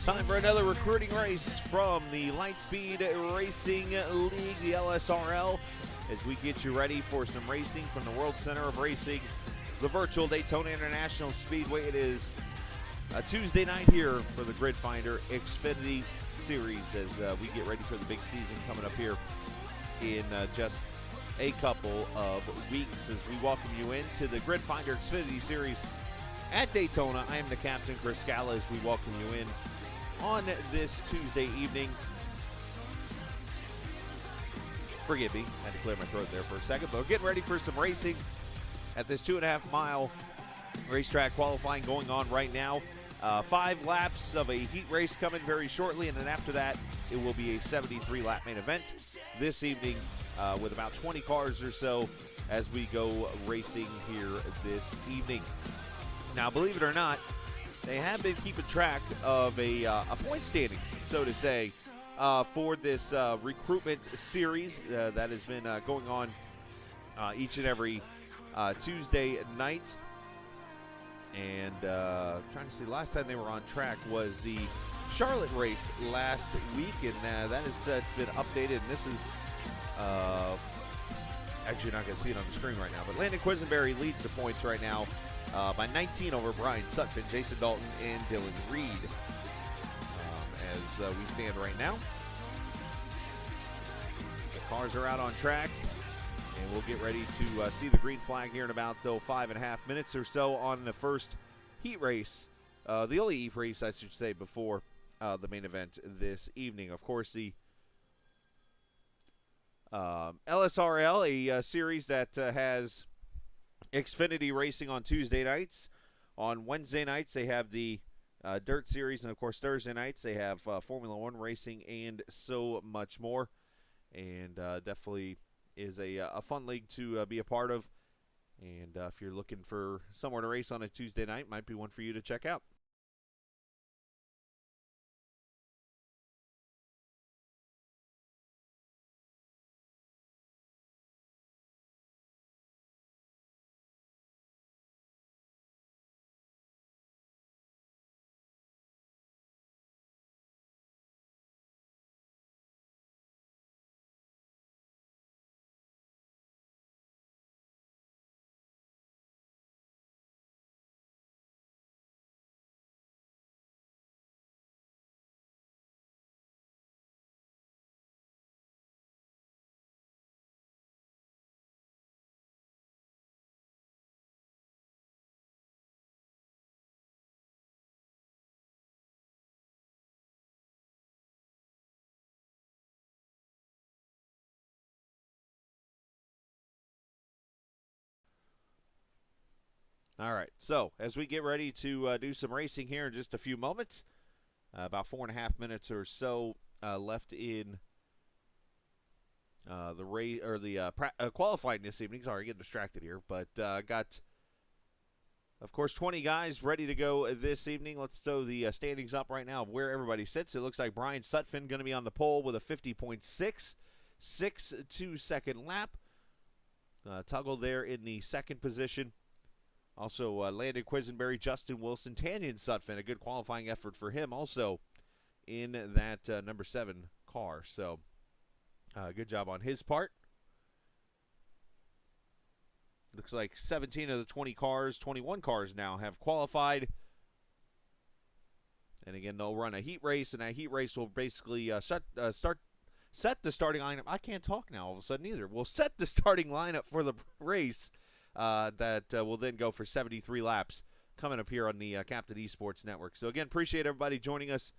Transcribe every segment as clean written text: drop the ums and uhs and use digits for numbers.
Time for another recruiting race from the Lightspeed Racing League, the LSRL, as we get you ready for some racing from the World Center of Racing, the Virtual Daytona International Speedway. It is a Tuesday night here for the Gridfinder Xfinity Series as we get ready for the big season coming up here in just a couple of weeks as we welcome you into the Gridfinder Xfinity Series at Daytona. I am the captain, Chris Scala, as we welcome you in on this Tuesday evening. Forgive me, had to clear my throat there for a second, but we're getting ready for some racing at this 2.5 mile racetrack qualifying going on right now. 5 laps of a heat race coming very shortly, and then after that, it will be a 73 lap main event this evening with about 20 cars or so as we go racing here this evening. Now, believe it or not, they have been keeping track of a point standings, so to say, for this recruitment series that has been going on each and every Tuesday night. And trying to see, last time they were on track was the Charlotte race last week, and that is it's been updated. And this is actually not going to see it on the screen right now, but Landon Quisenberry leads the points right now by 19 over Brian Sutphin, Jason Dalton, and Dylan Reed as we stand right now. The cars are out on track, and we'll get ready to see the green flag here in about 5.5 minutes or so on the first heat race, the only heat race, I should say, before the main event this evening. Of course, the LSRL, a series that has Xfinity racing on Tuesday nights. On Wednesday nights, they have the Dirt Series, and of course, Thursday nights, they have Formula One racing and so much more. And definitely is a fun league to be a part of. And if you're looking for somewhere to race on a Tuesday night, might be one for you to check out. All right, so as we get ready to do some racing here in just a few moments, about 4.5 minutes or so left in the race or the qualifying this evening. Sorry, getting distracted here, but got, of course, 20 guys ready to go this evening. Let's throw the standings up right now of where everybody sits. It looks like Brian Sutphin going to be on the pole with a 50.6, 6.2 second lap. Tuggle there in the second position. Also, Landon Quisenberry, Justin Wilson, Tanyan Sutphin, a good qualifying effort for him also in that number 7 car. So, good job on his part. Looks like 17 of the 20 cars, 21 cars now have qualified. And again, they'll run a heat race, and that heat race will basically set the starting lineup. I can't talk now all of a sudden either. We'll set the starting lineup for the race. That will then go for 73 laps coming up here on the Captain Esports Network. So, again, appreciate everybody joining us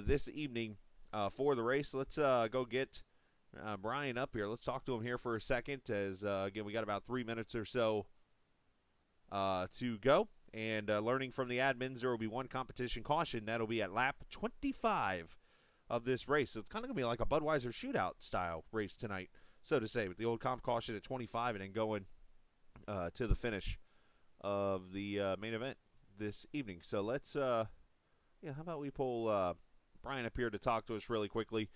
this evening for the race. Let's go get Brian up here. Let's talk to him here for a second as, again, we got about 3 minutes or so to go. And learning from the admins, there will be one competition caution. That'll be at lap 25 of this race. So, it's kind of going to be like a Budweiser shootout style race tonight, so to say, with the old comp caution at 25 and then going to the finish of the main event this evening. So let's, how about we pull Brian up here to talk to us really quickly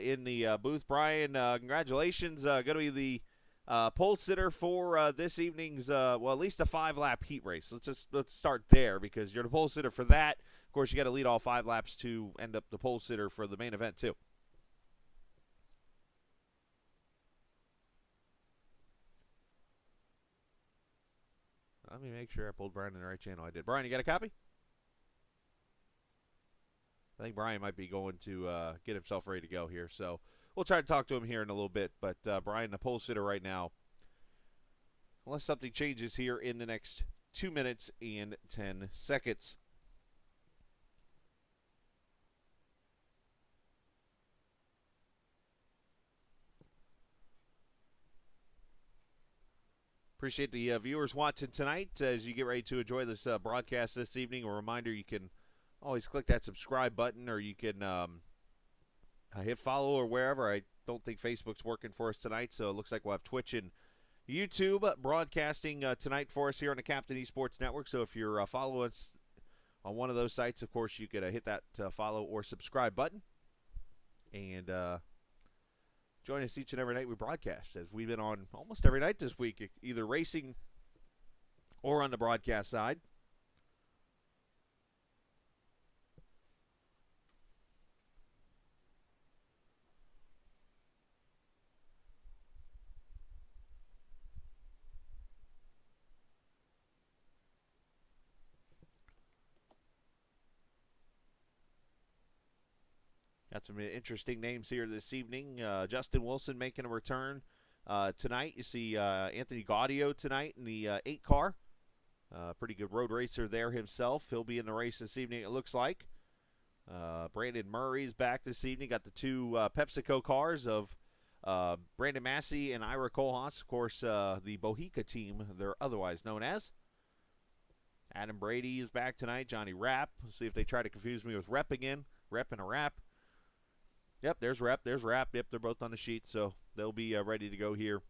in the booth. Brian, congratulations. Going to be the Pole sitter for this evening's, well, at least a 5-lap heat race. Let's start there because you're the pole sitter for that. Of course, you got to lead all 5 laps to end up the pole sitter for the main event too. Let me make sure I pulled Brian in the right channel. I did. Brian, you got a copy? I think Brian might be going to get himself ready to go here, so we'll try to talk to him here in a little bit. But Brian, the pole sitter right now, unless something changes here in the next 2 minutes and 10 seconds. Appreciate the viewers watching tonight as you get ready to enjoy this broadcast this evening. A reminder, you can always click that subscribe button, or you can hit follow or wherever. I don't think Facebook's working for us tonight, so it looks like we'll have Twitch and YouTube broadcasting tonight for us here on the Captain Esports Network. So if you're following us on one of those sites, of course, you could hit that follow or subscribe button. And join us each and every night we broadcast, as we've been on almost every night this week, either racing or on the broadcast side. Got some interesting names here this evening. Justin Wilson making a return tonight. You see Anthony Gaudio tonight in the 8 car. Pretty good road racer there himself. He'll be in the race this evening, it looks like. Brandon Murray is back this evening. Got the 2 PepsiCo cars of Brandon Massey and Ira Kohlhaas. Of course, the Bohica team, they're otherwise known as. Adam Brady is back tonight. Johnny Rapp. Let's see if they try to confuse me with Rep again. Rep and a Rap. Yep, there's Rep. There's Rapp. Yep, they're both on the sheet, so they'll be ready to go here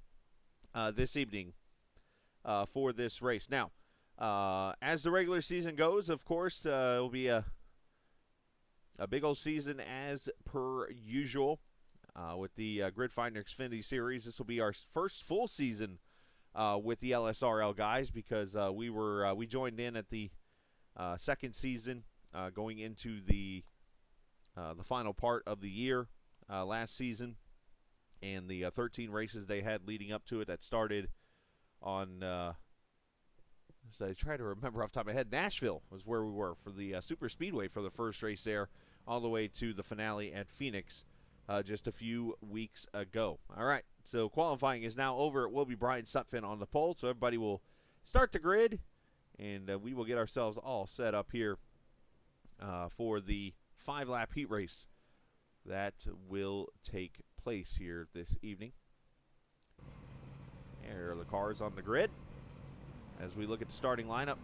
this evening for this race. Now, as the regular season goes, of course, it will be a big old season as per usual with the Gridfinder Xfinity Series. This will be our first full season with the LSRL guys, because we joined in at the second season going into the final part of the year last season, and the 13 races they had leading up to it that started on, so I try to remember off the top of my head, Nashville was where we were for the Super Speedway for the first race there, all the way to the finale at Phoenix just a few weeks ago. All right, so qualifying is now over. It will be Brian Sutphin on the pole, so everybody will start the grid, and we will get ourselves all set up here for the 5-lap heat race that will take place here this evening. There are the cars on the grid as we look at the starting lineup.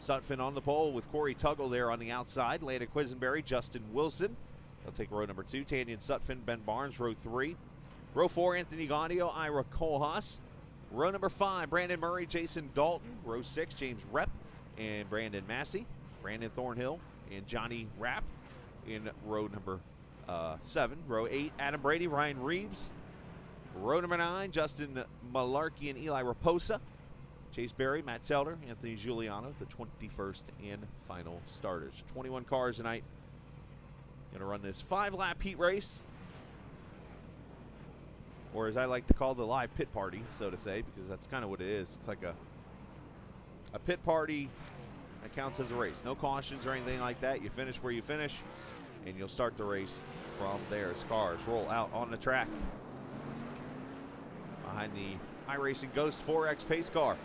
Sutphin on the pole with Corey Tuggle there on the outside. Landon Quisenberry, Justin Wilson. They'll take row number 2. Tanyan Sutphin, Ben Barnes, row 3. Row 4, Anthony Gaudio, Ira Kohlhaas. Row number 5, Brandon Murray, Jason Dalton. Row 6, James Rep and Brandon Massey. Brandon Thornhill and Johnny Rapp in row number 7. Row 8, Adam Brady, Ryan Reeves. Row number 9, Justin Malarkey and Eli Raposa. Chase Berry, Matt Telder, Anthony Giuliano, the 21st and final starters. 21 cars tonight. Going to run this 5-lap heat race, or as I like to call the live pit party, so to say, because that's kind of what it is. It's like a pit party that counts as a race. No cautions or anything like that. You finish where you finish, and you'll start the race from there as cars roll out on the track. Behind the iRacing Ghost 4X pace car.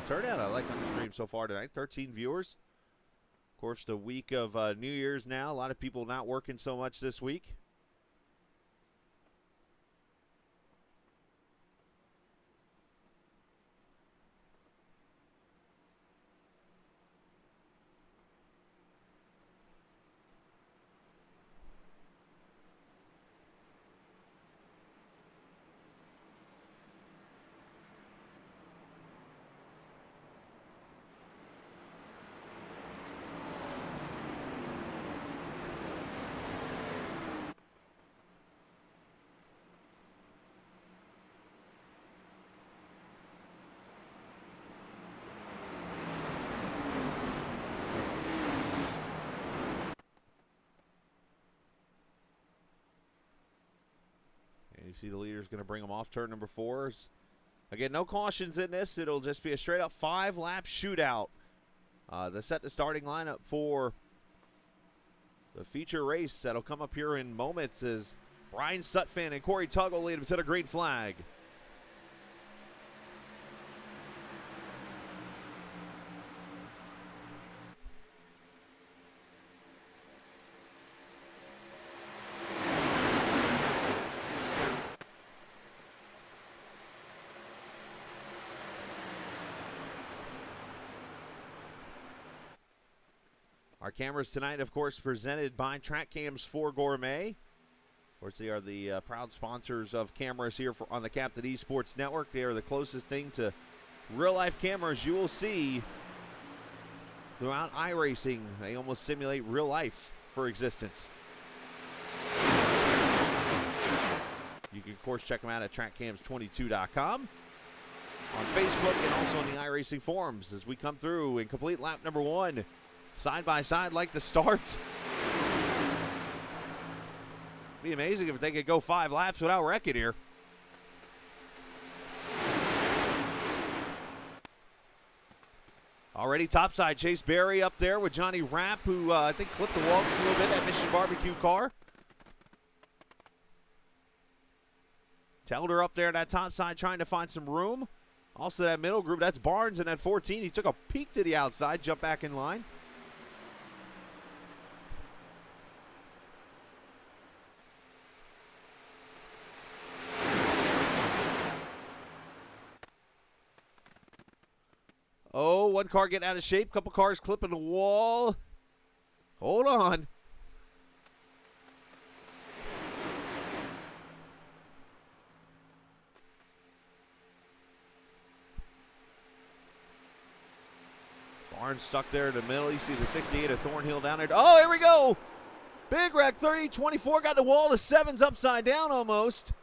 Turnout I like on the stream so far tonight. 13 viewers. Of course, the week of New Year's now. A lot of people not working so much this week. You see the leader's going to bring them off turn number 4. Again, no cautions in this. It'll just be a straight-up 5-lap shootout. The starting lineup for the feature race that'll come up here in moments is Brian Sutphin and Corey Tuggle lead him to the green flag. Our cameras tonight, of course, presented by Track Cams 4 Gourmet. Of course, they are the proud sponsors of cameras here on the Captain Esports Network. They are the closest thing to real-life cameras you will see throughout iRacing. They almost simulate real life for existence. You can, of course, check them out at trackcams22.com, on Facebook, and also on the iRacing forums as we come through and complete lap number 1. Side by side like the start. Be amazing if they could go 5 laps without wrecking here. Already topside, Chase Berry up there with Johnny Rapp, who I think clipped the wall just a little bit, that Mission Barbecue car. Telder up there in that topside trying to find some room. Also that middle group, that's Barnes in that 14. He took a peek to the outside, jumped back in line. Oh, one car getting out of shape. Couple cars clipping the wall. Hold on. Barnes stuck there in the middle. You see the 68 of Thornhill down there. Oh, here we go. Big wreck. 30-24 got the wall. The 7's upside down almost.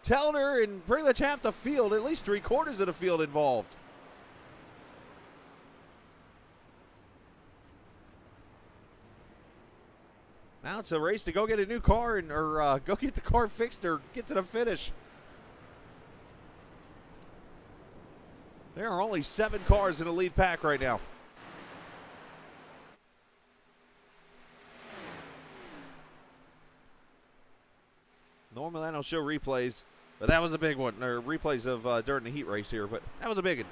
Telner and pretty much half the field, at least 3/4 of the field involved. Now it's a race to go get a new car or go get the car fixed or get to the finish. There are only 7 cars in the lead pack right now. Normally I don't show replays, but that was a big one. Or replays of during the heat race here, but that was a big one.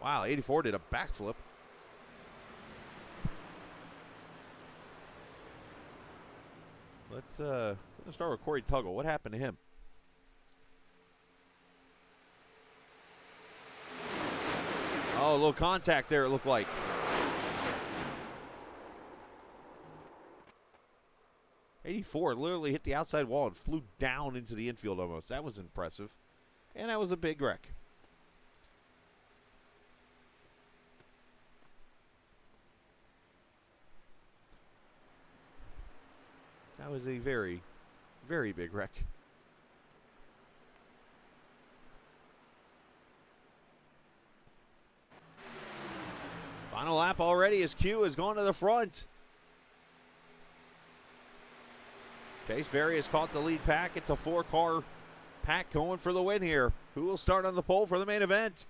Wow, 84 did a backflip. Let's start with Corey Tuggle. What happened to him? Oh, a little contact there, it looked like. '84 literally hit the outside wall and flew down into the infield almost. That was impressive. And that was a big wreck. That was a very, very big wreck. Final lap already as Q has gone to the front. Chase Berry has caught the lead pack. It's a 4-car pack going for the win here. Who will start on the pole for the main event?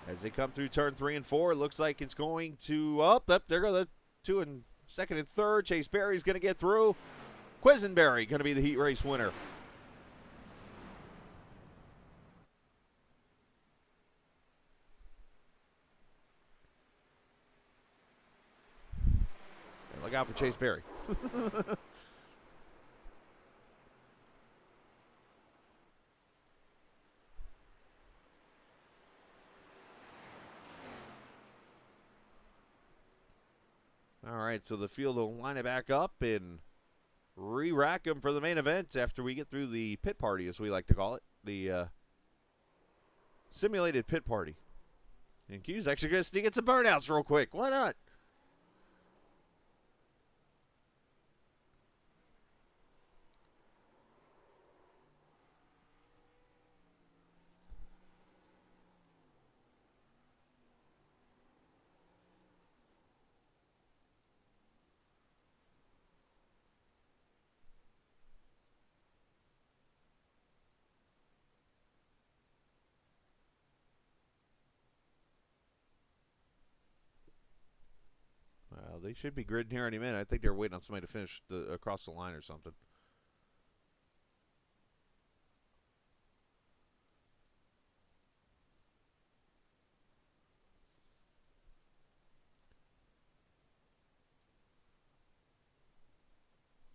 As they come through turn 3 and 4, it looks like it's going to up. There go the 2 and 2nd and 3rd. Chase Berry's going to get through. Quisenberry going to be the heat race winner. And look out for Chase Berry. All right, so the field will line it back up and re-rack them for the main event after we get through the pit party, as we like to call it. The Simulated pit party. And Q's actually going to sneak in some burnouts real quick. Why not? Well, they should be gridding here any minute. I think they're waiting on somebody to finish across the line or something.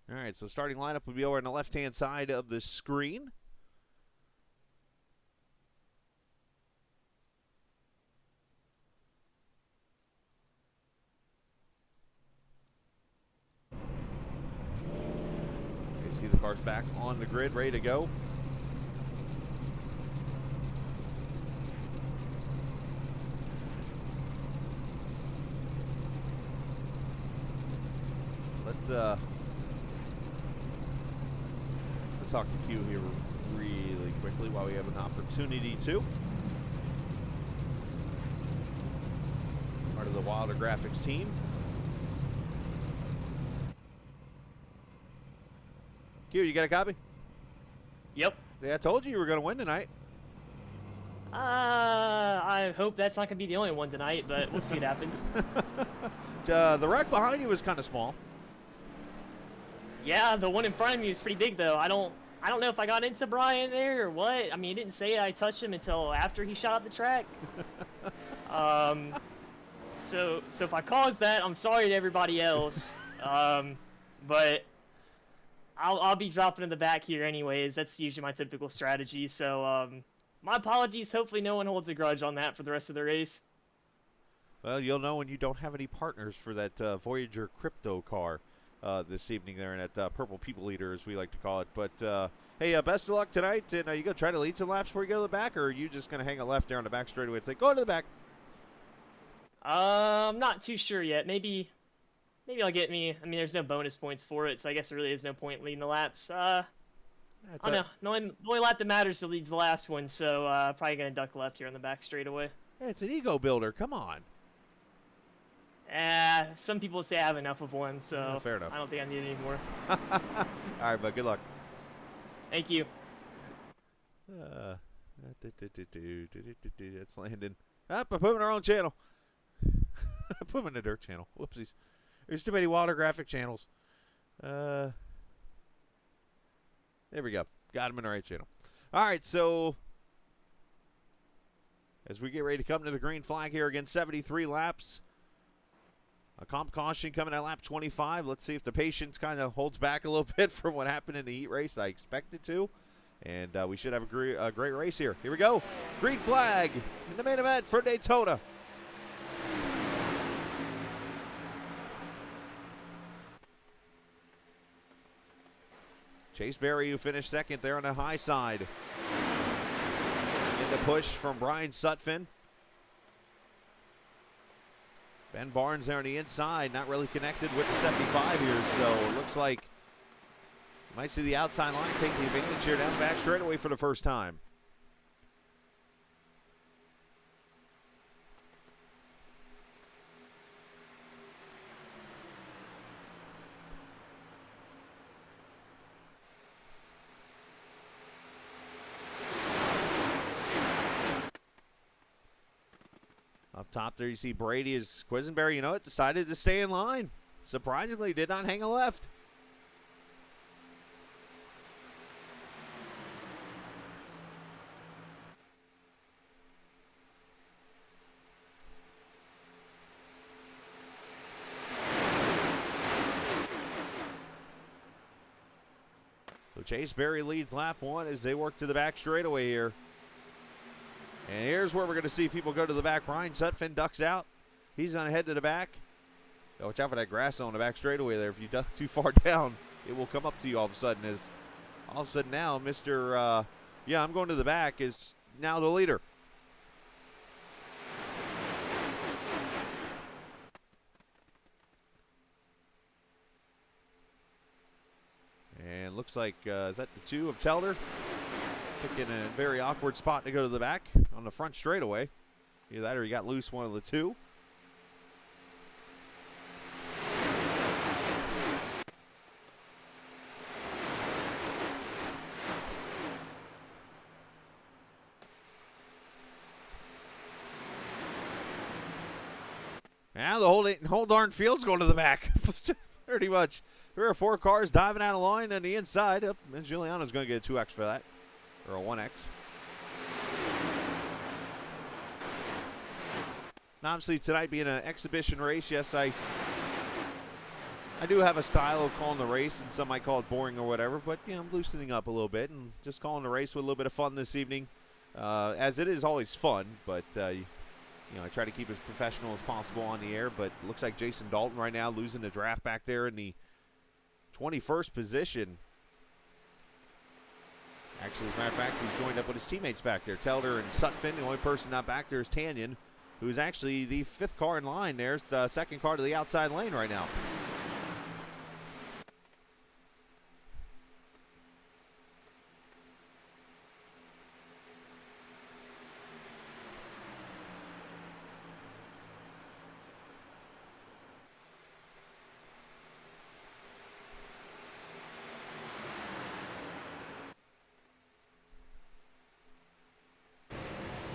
All right, so starting lineup will be over on the left-hand side of the screen. You see the cars back on the grid, ready to go. Let's talk to Q here really quickly while we have an opportunity to. Part of the Wilder Graphics team. Q, you got a copy? Yep. Yeah, I told you were going to win tonight. I hope that's not going to be the only one tonight, but we'll see what happens. The wreck behind you was kind of small. Yeah, the one in front of me was pretty big, though. I don't know if I got into Brian there or what. I mean, he didn't say I touched him until after he shot up the track. So if I caused that, I'm sorry to everybody else. But I'll be dropping in the back here anyways. That's usually my typical strategy. So my apologies. Hopefully no one holds a grudge on that for the rest of the race. Well, you'll know when you don't have any partners for that Voyager crypto car this evening there in that Purple People Eater, as we like to call it. But, hey, best of luck tonight. And you going to try to lead some laps before you go to the back, or are you just going to hang a left there on the back straightaway and say, go to the back? I'm not too sure yet. Maybe I'll get me. I mean, there's no bonus points for it, so I guess there really is no point leading the laps. I don't know. The only lap that matters is leads the last one, so probably going to duck left here on the back straightaway. Yeah, it's an ego builder. Come on. Some people say I have enough of one, so fair enough. I don't think I need any more. All right, bud. Good luck. Thank you. That's Landon. I put him in our own channel. I put him in the dirt channel. Whoopsies. There's too many Wilder graphic channels. There we go. Got him in the right channel. All right, so as we get ready to come to the green flag here again, 73 laps. A comp caution coming at lap 25. Let's see if the patience kind of holds back a little bit from what happened in the heat race. I expect it to. And we should have a great race here. Here we go. Green flag in the main event for Daytona. Chase Berry, who finished second there on the high side. In the push from Brian Sutphin. Ben Barnes there on the inside, not really connected with the 75 here, so it looks like you might see the outside line take the advantage here down the back straightaway for the first time. Up top there you see Brady as Quisenberry, you know what, decided to stay in line. Surprisingly, did not hang a left. So Chase Berry leads lap one as they work to the back straightaway here. And here's where we're going to see people go to the back. Brian Sutphin ducks out. He's going to head to the back. Watch out for that grass on the back straightaway there. If you duck too far down, it will come up to you all of a sudden. As all of a sudden now, Mr. I'm going to the back is now the leader. like, is that the 2 of Telder? Picking a very awkward spot to go to the back on the front straightaway. Either that or he got loose one of the 2. Now the whole darn field's going to the back. Pretty much. 3 or 4 cars diving out of line on the inside. Up, and Giuliano's going to get a 2X for that. Or a 1X. Now, obviously, tonight being an exhibition race, yes, I do have a style of calling the race, and some might call it boring or whatever, but, you know, I'm loosening up a little bit and just calling the race with a little bit of fun this evening, as it is always fun, but, you know, I try to keep as professional as possible on the air, but it looks like Jason Dalton right now losing the draft back there in the 21st position. Actually, as a matter of fact, he's joined up with his teammates back there. Telder and Sutphin. The only person not back there is Tanyan, who's actually the 5th car in line. There's the 2nd car to the outside lane right now.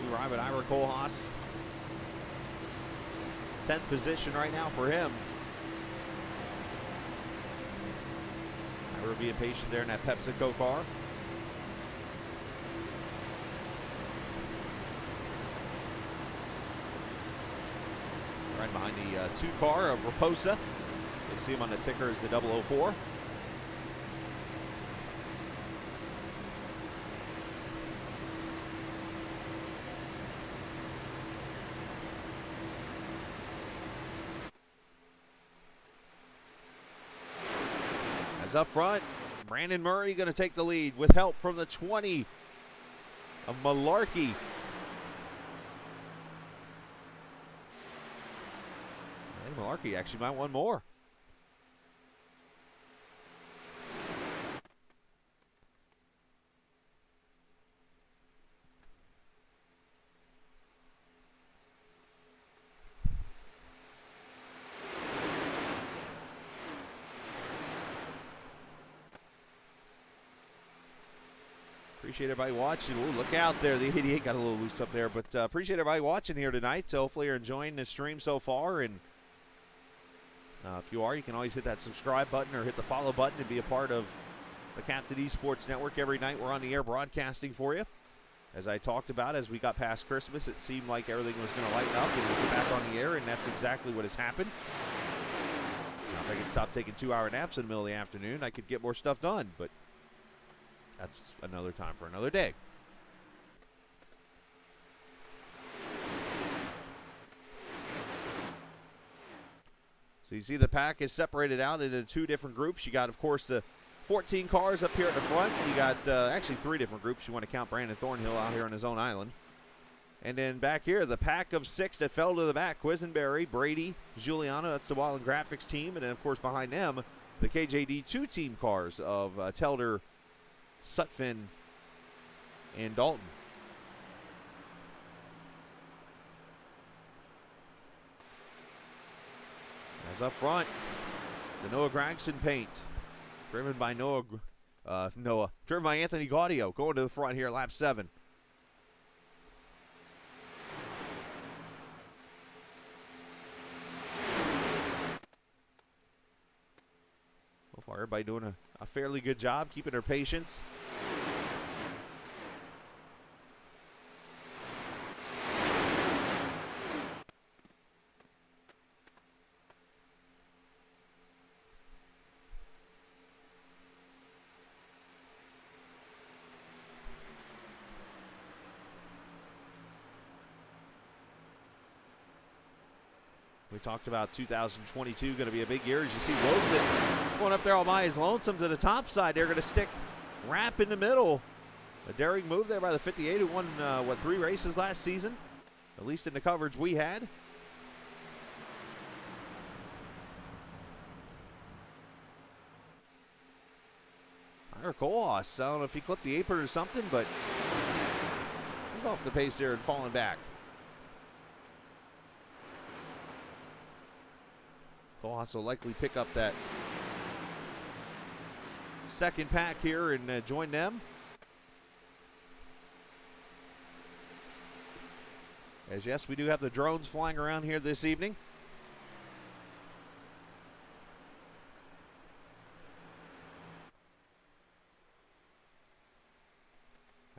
We arrive at Ira Kohlhaas. 10th position right now for him. Ira being patient there in that PepsiCo car. Right behind the 2 car of Raposa. You see him on the ticker as the 004. As up front, Brandon Murray going to take the lead with help from the 20 of Malarkey. I think Malarkey actually might want more. Appreciate everybody watching. Ooh, look out there. The 88 got a little loose up there, but appreciate everybody watching here tonight. So hopefully you're enjoying the stream so far. And if you are, you can always hit that subscribe button or hit the follow button and be a part of the Captain Esports Network. Every night we're on the air broadcasting for you. As I talked about, as we got past Christmas, it seemed like everything was going to lighten up and we'll get back on the air, and that's exactly what has happened. Now, if I could stop taking 2-hour naps in the middle of the afternoon, I could get more stuff done, but that's another time for another day. So you see the pack is separated out into 2 different groups. You got, of course, the 14 cars up here at the front. You got actually 3 different groups. You want to count Brandon Thornhill out here on his own island. And then back here, the pack of 6 that fell to the back. Quisenberry, Brady, Giuliano, that's the Wild Graphics team. And then, of course, behind them, the KJD 2 team cars of Telder, Sutphin, and Dalton. As up front, the Noah Gregson paint, driven by driven by Anthony Gaudio, going to the front here, lap 7. So far, everybody doing a fairly good job keeping their patience. We talked about 2022 going to be a big year. As you see Wilson going up there all by his lonesome to the top side. They're going to stick Rapp in the middle. A daring move there by the 58 who won, 3 races last season, at least in the coverage we had. Or Kolas. I don't know if he clipped the apron or something, but he's off the pace there and falling back. Kolas will likely pick up that second pack here and join them. As yes, we do have the drones flying around here this evening.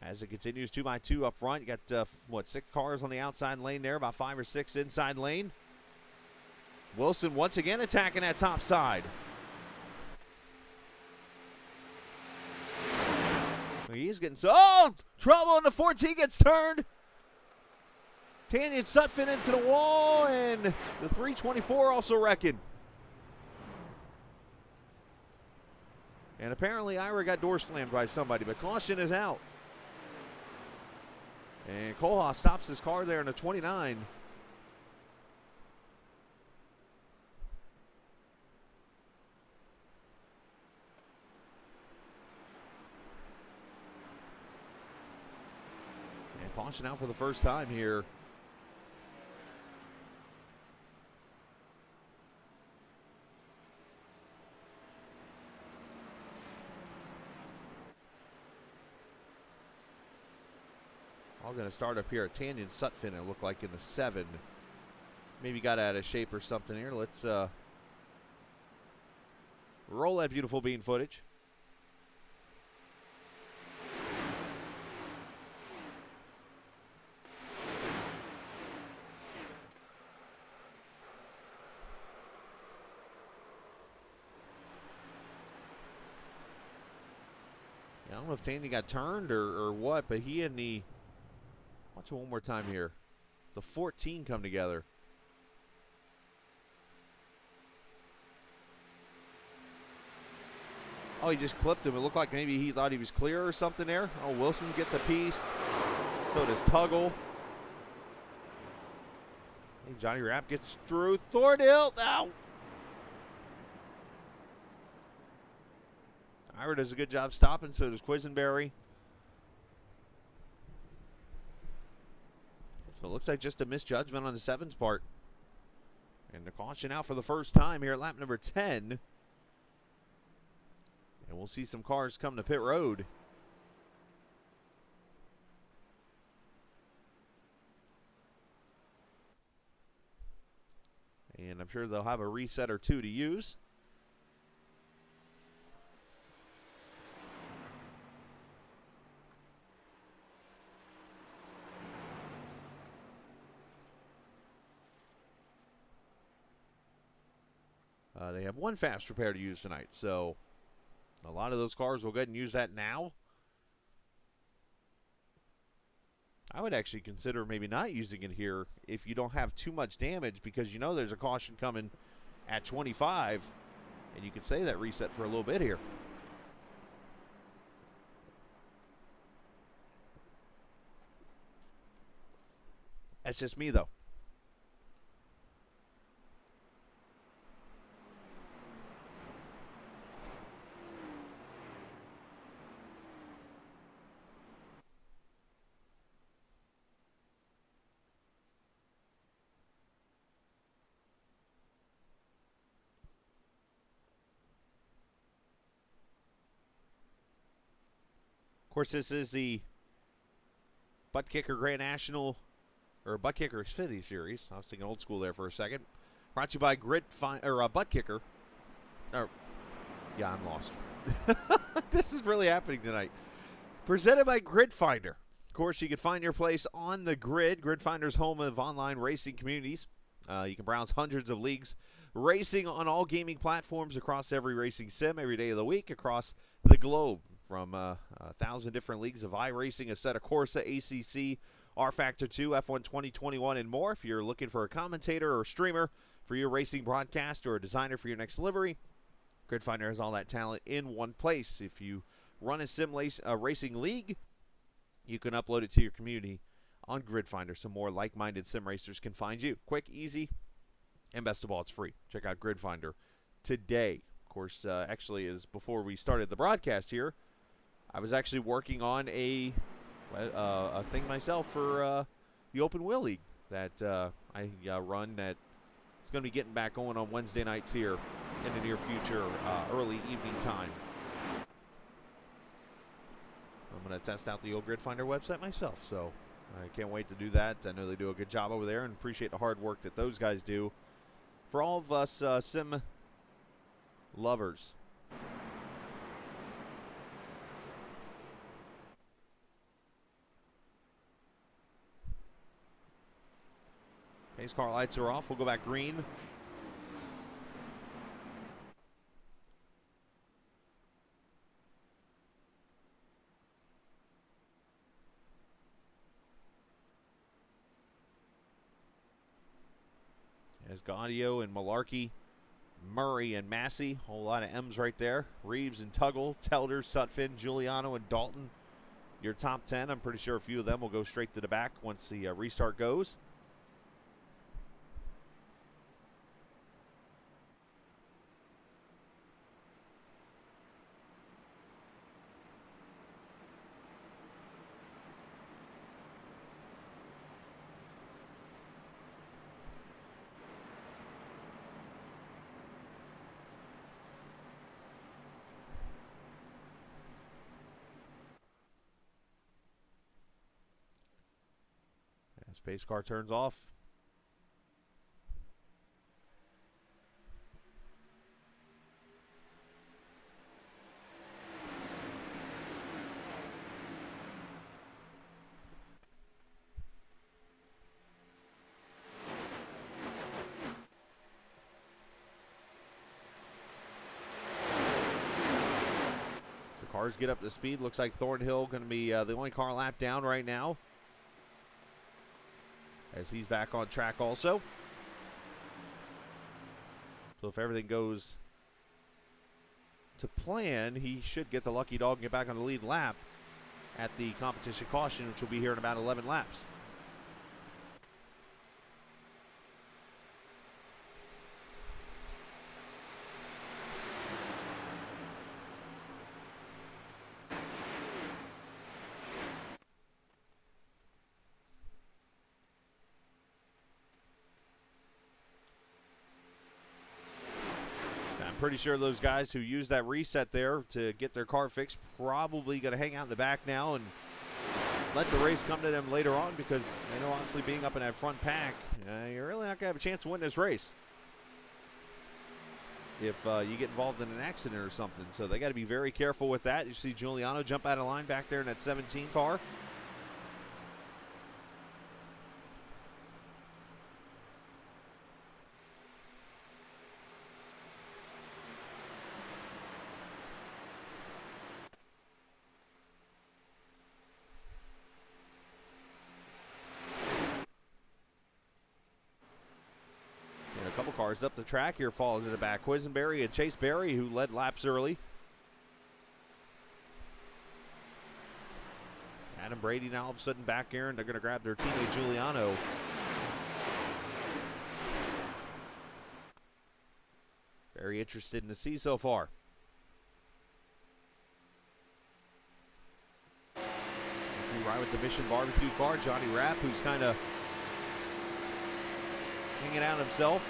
As it continues 2x2 up front, you got, 6 cars on the outside lane there, about 5 or 6 inside lane. Wilson once again attacking that top side. He's getting trouble, and the 14 gets turned. Tanyan Sutphin into the wall, and the 324 also wrecking. And apparently Ira got door slammed by somebody, but caution is out. And Kolas stops his car there in the 29. And caution out for the first time here. All going to start up here at Tanyan Sutphin, it looked like in the 7. Maybe got out of shape or something here. Let's roll that beautiful bean footage. I don't know if Tanyan got turned or what, but he and the... Watch it one more time here. The 14 come together. Oh, he just clipped him. It looked like maybe he thought he was clear or something there. Oh, Wilson gets a piece. So does Tuggle. Hey, Johnny Rapp gets through. Thornhill. Ow! Ira does a good job stopping. So does Quisenberry. So it looks like just a misjudgment on the 7's part. And the caution out for the first time here at lap number 10. And we'll see some cars come to pit road. And I'm sure they'll have a reset or two to use. They have one fast repair to use tonight, so a lot of those cars will go ahead and use that now. I would actually consider maybe not using it here if you don't have too much damage, because you know there's a caution coming at 25, and you could save that reset for a little bit here. That's just me, though. Of course, this is the Butt Kicker Grand National, or Butt Kicker Xfinity Series. I was thinking old school there for a second. Brought to you by Butt Kicker. Or, yeah, I'm lost. This is really happening tonight. Presented by Gridfinder. Of course, you can find your place on the grid. Gridfinder's home of online racing communities. You can browse hundreds of leagues racing on all gaming platforms across every racing sim every day of the week across the globe. From 1,000 different leagues of iRacing, Assetto Corsa, ACC, R-Factor 2, F1 2021, and more. If you're looking for a commentator or streamer for your racing broadcast or a designer for your next livery, Gridfinder has all that talent in one place. If you run a racing league, you can upload it to your community on Gridfinder so more like-minded sim racers can find you. Quick, easy, and best of all, it's free. Check out Gridfinder today. Of course, actually, is before we started the broadcast here, I was actually working on a thing myself for the Open Wheel League that I run that is going to be getting back going on Wednesday nights here in the near future, early evening time. I'm going to test out the old Gridfinder website myself, so I can't wait to do that. I know they do a good job over there and appreciate the hard work that those guys do for all of us sim lovers. Pace car lights are off. We'll go back green. As Gaudio and Malarkey, Murray and Massey, a whole lot of M's right there. Reeves and Tuggle, Telder, Sutphin, Giuliano, and Dalton. Your top 10, I'm pretty sure a few of them will go straight to the back once the restart goes. Space car turns off. So cars get up to speed. Looks like Thornhill going to be the only car lap down right now, as he's back on track also. So if everything goes to plan, he should get the lucky dog and get back on the lead lap at the competition caution, which will be here in about 11 laps. Pretty sure those guys who used that reset there to get their car fixed probably going to hang out in the back now and let the race come to them later on, because they know obviously being up in that front pack, you're really not going to have a chance to win this race if you get involved in an accident or something. So they got to be very careful with that. You see Giuliano jump out of line back there in that 17 car. A couple cars up the track here fall into the back. Quisenberry and Chase Berry, who led laps early. Adam Brady now all of a sudden back here, and they're going to grab their teammate Giuliano. Very interested in the see so far. If we ride with the Mission Barbecue car, Johnny Rapp, who's kind of hanging out himself.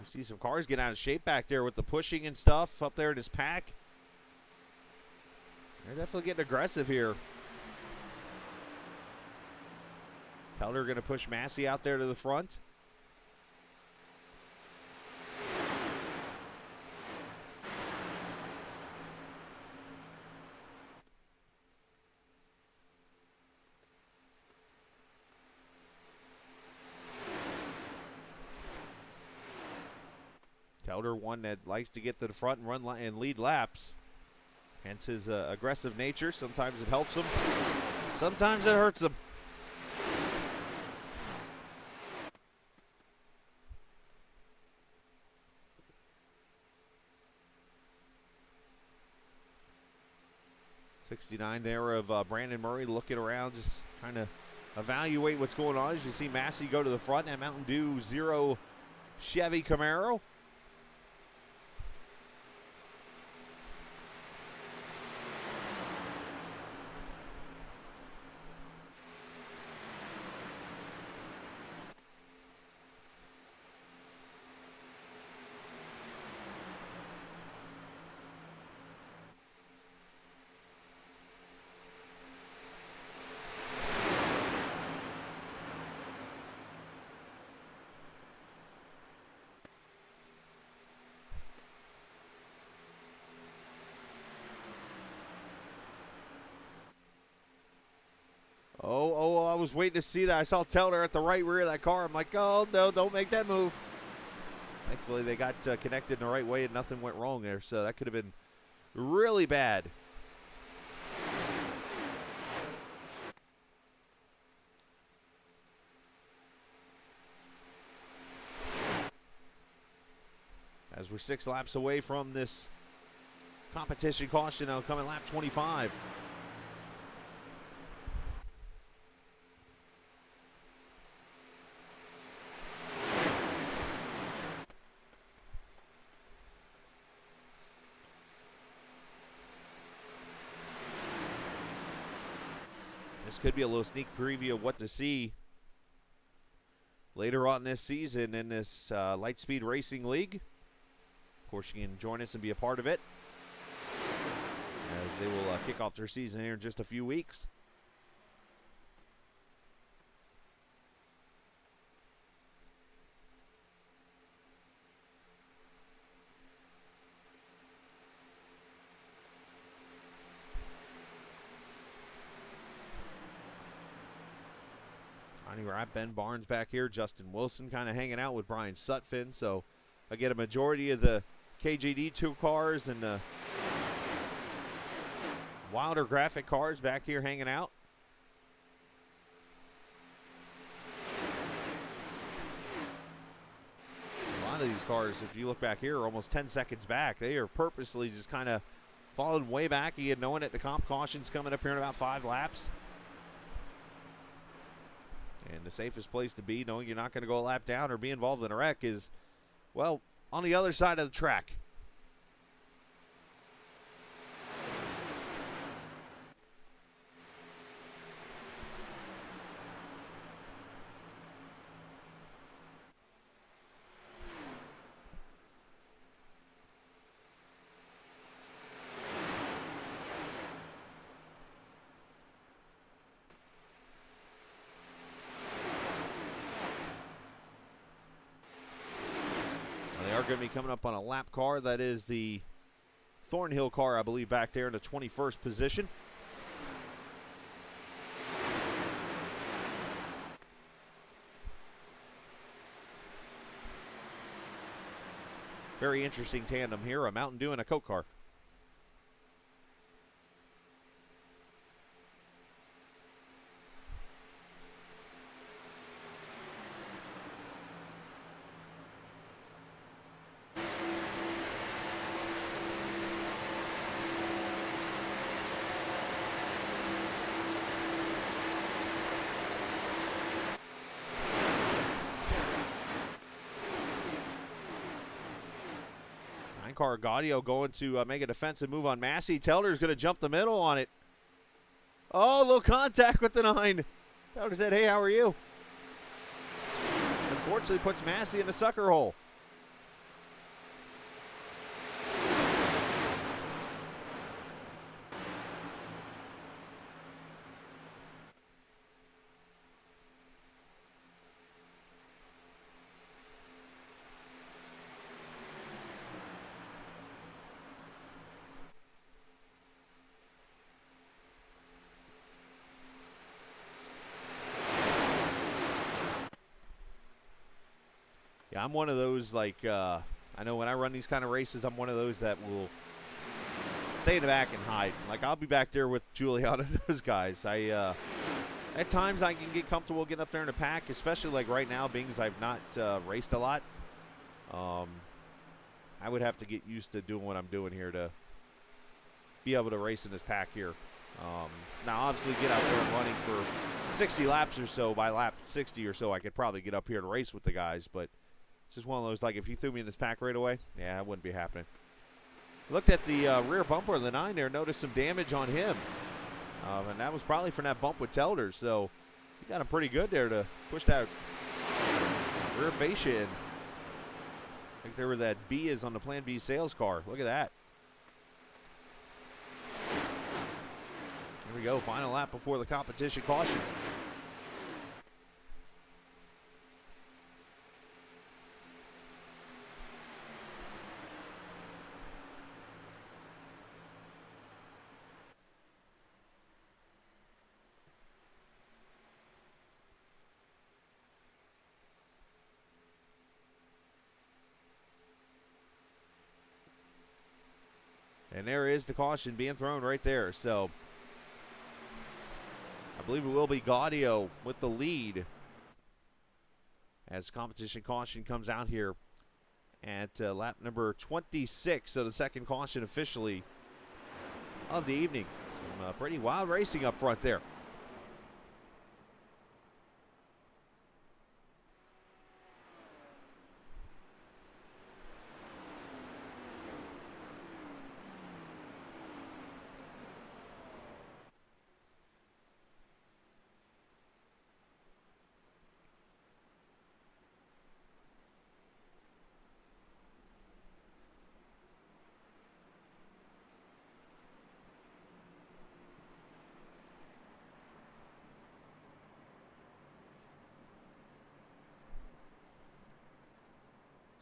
See some cars get out of shape back there with the pushing and stuff up there in his pack. They're definitely getting aggressive here. Teller going to push Massey out there to the front. Telder, one that likes to get to the front and run and lead laps. Hence his aggressive nature. Sometimes it helps him. Sometimes it hurts him. '69 there of Brandon Murray looking around, just trying to evaluate what's going on. As you see Massey go to the front, and Mountain Dew 0 Chevy Camaro. Oh, I was waiting to see that. I saw Telder at the right rear of that car. I'm like, oh, no, don't make that move. Thankfully, they got connected in the right way and nothing went wrong there, so that could have been really bad. As we're 6 laps away from this competition caution now coming lap 25. This could be a little sneak preview of what to see later on this season in this Lightspeed Racing League. Of course, you can join us and be a part of it, as they will kick off their season here in just a few weeks. Wrap Ben Barnes back here. Justin Wilson kind of hanging out with Brian Sutphin. So, again, a majority of the KJD2 cars and the Wilder graphic cars back here hanging out. A lot of these cars, if you look back here, are almost 10 seconds back. They are purposely just kind of falling way back, again, knowing that the comp caution's coming up here in about 5 laps. And the safest place to be, knowing you're not going to go a lap down or be involved in a wreck, is, well, on the other side of the track. Going to be coming up on a lap car. That is the Thornhill car, I believe, back there in the 21st position. Very interesting tandem here, a Mountain Dew and a Coke car. Car Gaudio going to make a defensive move on Massey. Telder's going to jump the middle on it. Oh, a little contact with the 9. Telder said, hey, how are you? Unfortunately, puts Massey in the sucker hole. I'm one of those, like, I I know when I run these kind of races, I'm one of those that will stay in the back and hide. Like, I'll be back there with Juliana and those guys. At times I can get comfortable getting up there in the pack, especially like right now, being as I've not raced a lot. I would have to get used to doing what I'm doing here to be able to race in this pack here. Now, obviously, get out there and running for 60 laps or so. By lap 60 or so, I could probably get up here and race with the guys. But it's just one of those, like, if you threw me in this pack right away, yeah, that wouldn't be happening. Looked at the rear bumper of the 9 there, noticed some damage on him. And that was probably from that bump with Telder. So he got him pretty good there to push that rear fascia in. I think there were that B is on the Plan B sales car. Look at that. Here we go, final lap before the competition caution. And there is the caution being thrown right there. So I believe it will be Gaudio with the lead as competition caution comes out here at lap number 26. So the second caution officially of the evening. Some pretty wild racing up front there.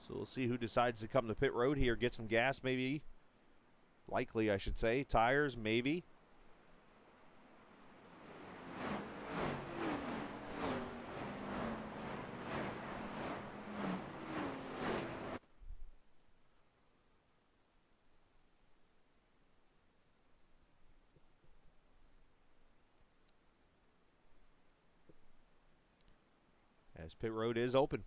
So we'll see who decides to come to pit road here, get some gas maybe. Likely, I should say. Tires, maybe. As pit road is open.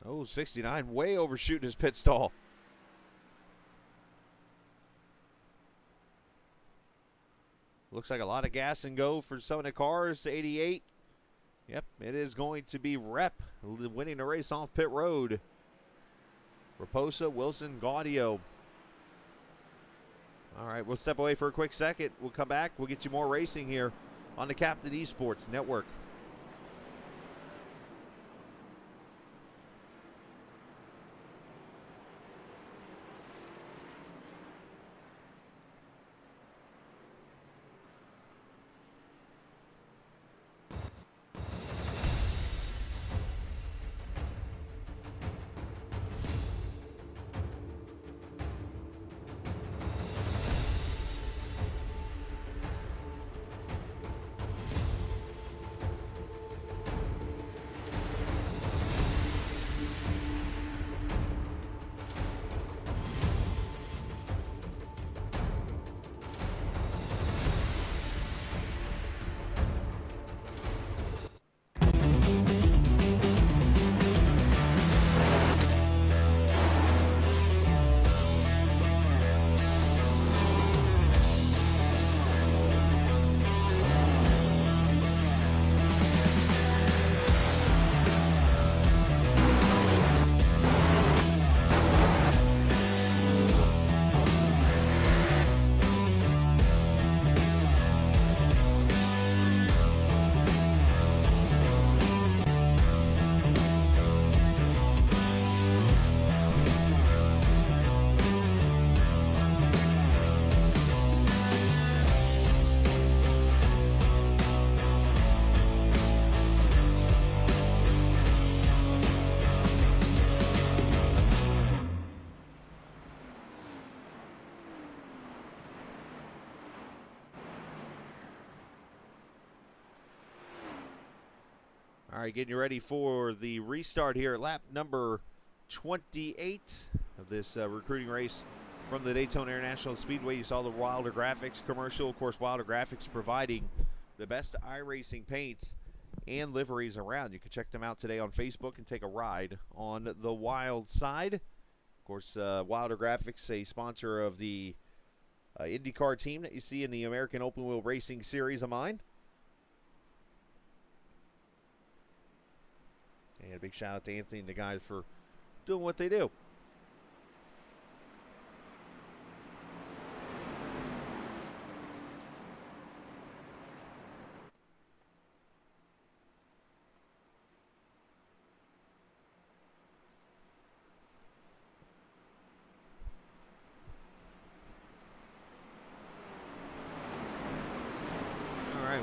Oh, 69, way overshooting his pit stall. Looks like a lot of gas and go for some of the cars. 88. Yep, it is going to be Rep winning the race off pit road. Raposa, Wilson, Gaudio. All right, we'll step away for a quick second. We'll come back. We'll get you more racing here on the Captain Esports Network. All right, getting you ready for the restart here at lap number 28 of this recruiting race from the Daytona International Speedway. You saw the Wilder Graphics commercial. Of course, Wilder Graphics providing the best iRacing paints and liveries around. You can check them out today on Facebook and take a ride on the wild side. Of course, Wilder Graphics, a sponsor of the IndyCar team that you see in the American Open Wheel Racing Series of mine. And a big shout out to Anthony and the guys for doing what they do.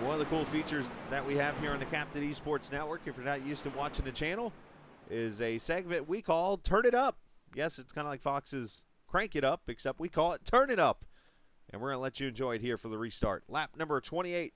One of the cool features that we have here on the Captain Esports Network, if you're not used to watching the channel, is a segment we call Turn It Up. Yes, it's kind of like Fox's Crank It Up, except we call it Turn It Up. And we're going to let you enjoy it here for the restart. Lap number 28.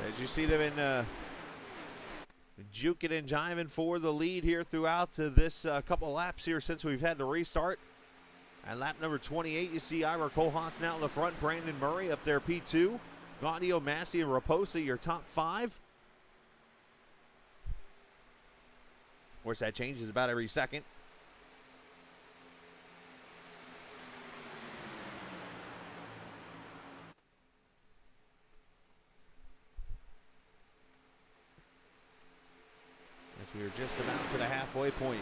As you see them in juking and jiving for the lead here throughout this couple of laps here since we've had the restart. At lap number 28, you see Ira Kohlhaas now in the front, Brandon Murray up there P2, Gaudio, Massey, and Raposa, your top five. Of course, that changes about every second. We're just about to the halfway point.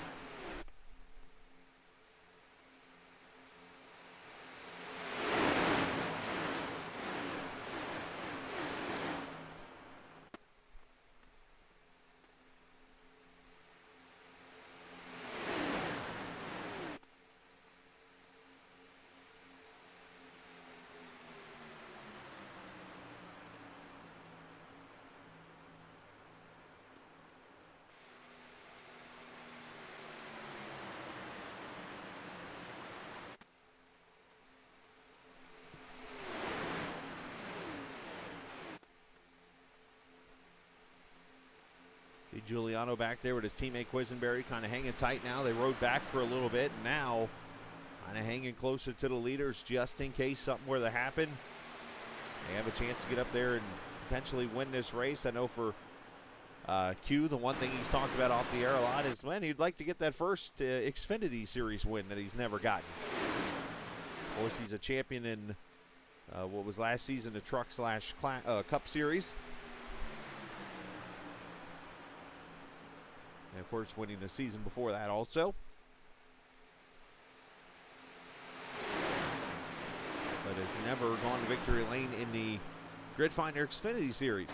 Giuliano back there with his teammate Quisenberry kind of hanging tight now. They rode back for a little bit. Now kind of hanging closer to the leaders just in case something were to happen. They have a chance to get up there and potentially win this race. I know for Q, the one thing he's talked about off the air a lot is when he'd like to get that first Xfinity Series win that he's never gotten. Of course, he's a champion in what was last season the Truck/Cup Series. And of course, winning the season before that also. But has never gone to victory lane in the Gridfinder Xfinity Series.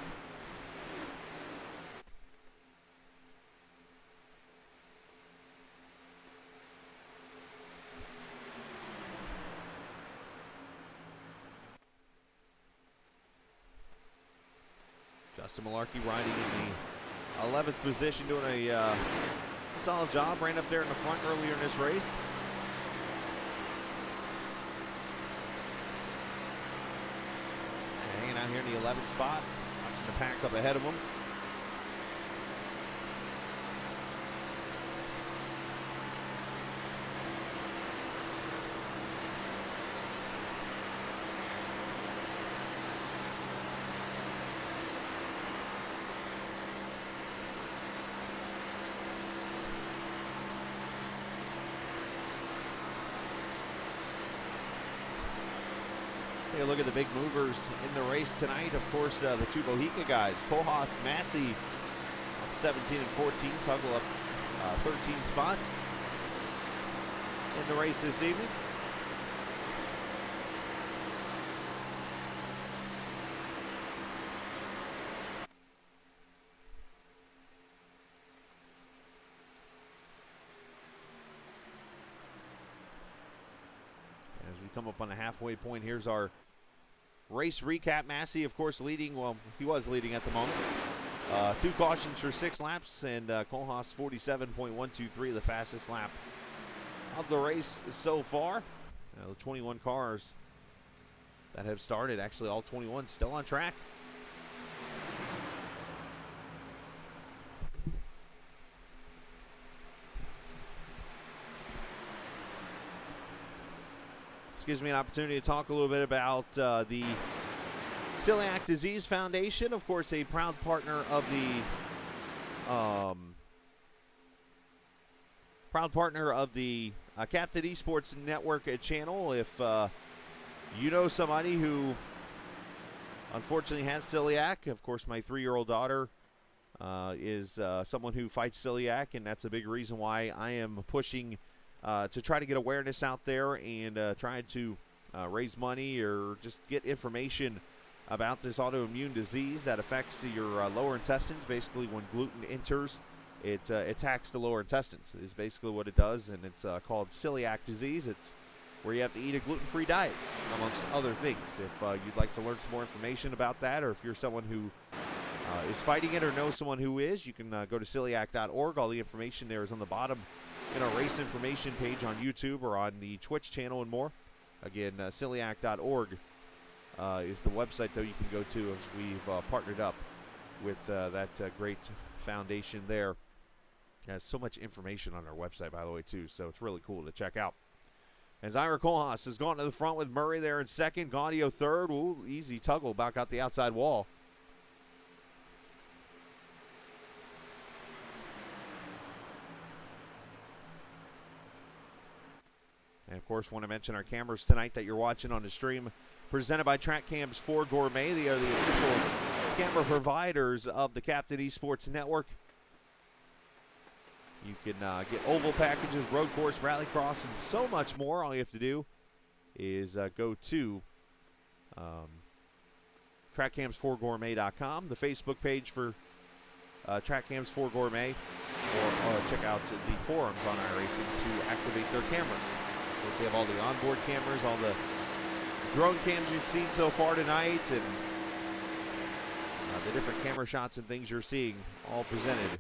Justin Malarkey riding in the 11th position, doing a solid job. Ran up there in the front earlier in this race. Hanging out here in the 11th spot, watching the pack up ahead of him. Take a look at the big movers in the race tonight. Of course, the two Bohica guys, Kohlhaas, Massey, 17 and 14, toggle up 13 spots in the race this evening. As we come up on the halfway point, here's our race recap. Massey, of course, leading. Well, he was leading at the moment. 2 cautions for 6 laps, and Kohlhaas 47.123, the fastest lap of the race so far. The 21 cars that have started, actually all 21 still on track. This gives me an opportunity to talk a little bit about the Celiac Disease Foundation. Of course, a proud partner of the Captain Esports Network channel. If you know somebody who unfortunately has celiac, of course, my 3-year-old daughter is someone who fights celiac, and that's a big reason why I am pushing to try to get awareness out there and try to raise money or just get information about this autoimmune disease that affects your lower intestines. Basically, when gluten enters, it attacks the lower intestines is basically what it does, and it's called celiac disease. It's where you have to eat a gluten-free diet, amongst other things. If you'd like to learn some more information about that, or if you're someone who is fighting it or knows someone who is, you can go to celiac.org. All the information there is on the bottom in our race information page on YouTube or on the Twitch channel and more. Again, celiac.org is the website, though, you can go to, as we've partnered up with that great foundation there. It has so much information on our website, by the way, too, so it's really cool to check out. As Ira Kohlhaas has gone to the front with Murray there in second, Gaudio third. Ooh, easy tuggle back out the outside wall. And, of course, want to mention our cameras tonight that you're watching on the stream, presented by TrackCams 4 Gourmet. They are the official camera providers of the Captain Esports Network. You can get oval packages, road course, rallycross, and so much more. All you have to do is go to trackcams4gourmet.com, the Facebook page for TrackCams 4 Gourmet, or check out the forums on iRacing to activate their cameras. Of course, they have all the onboard cameras, all the drone cams you've seen so far tonight, and the different camera shots and things you're seeing, all presented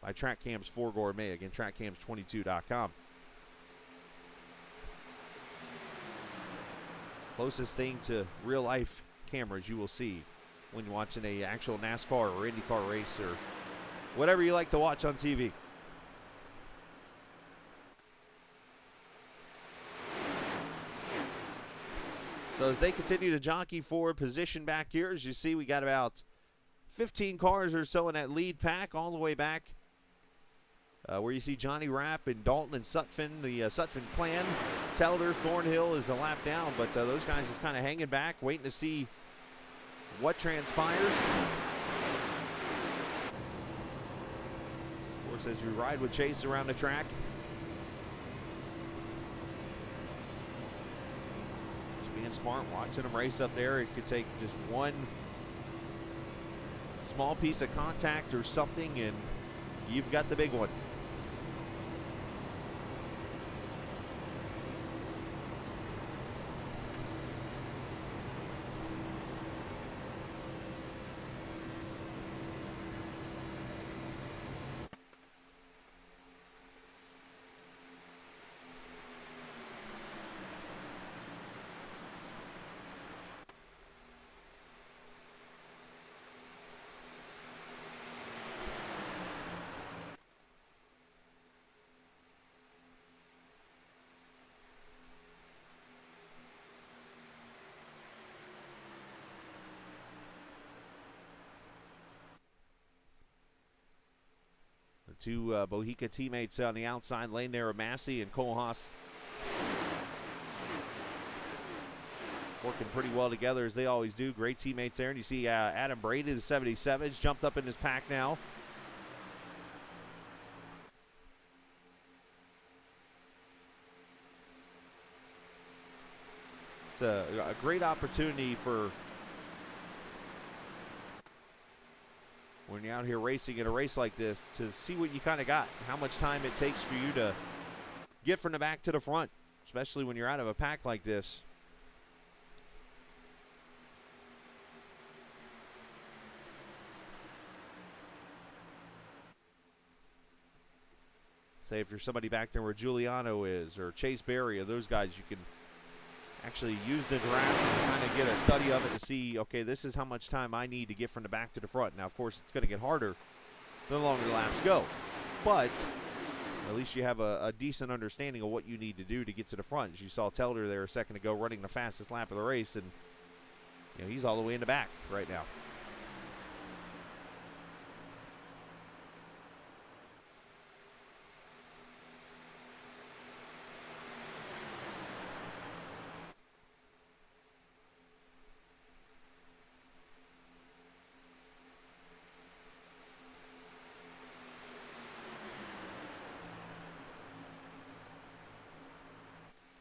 by TrackCams 4 Gourmet. Again, trackcams22.com. Closest thing to real-life cameras you will see when you're watching a actual NASCAR or IndyCar race or whatever you like to watch on TV. So as they continue to jockey for position back here, as you see, we got about 15 cars or so in that lead pack all the way back where you see Johnny Rapp and Dalton and Sutphin, the Sutphin clan. Telder, Thornhill is a lap down, but those guys is kind of hanging back, waiting to see what transpires. Of course, as you ride with Chase around the track, just being smart, watching them race up there. It could take just one small piece of contact or something, and you've got the big one. Two Bohica teammates on the outside lane there, Massey and Cole Haas, working pretty well together as they always do. Great teammates there. And you see Adam Brady, the 77's jumped up in his pack now. It's a great opportunity for when you're out here racing in a race like this to see what you kind of got, how much time it takes for you to get from the back to the front, especially when you're out of a pack like this. Say if you're somebody back there where Giuliano is or Chase Berry or those guys, you can actually use the draft and kind of get a study of it to see, okay, this is how much time I need to get from the back to the front. Now, of course, it's going to get harder the longer the laps go, but at least you have a decent understanding of what you need to do to get to the front. As you saw Telder there a second ago running the fastest lap of the race, and you know, he's all the way in the back right now.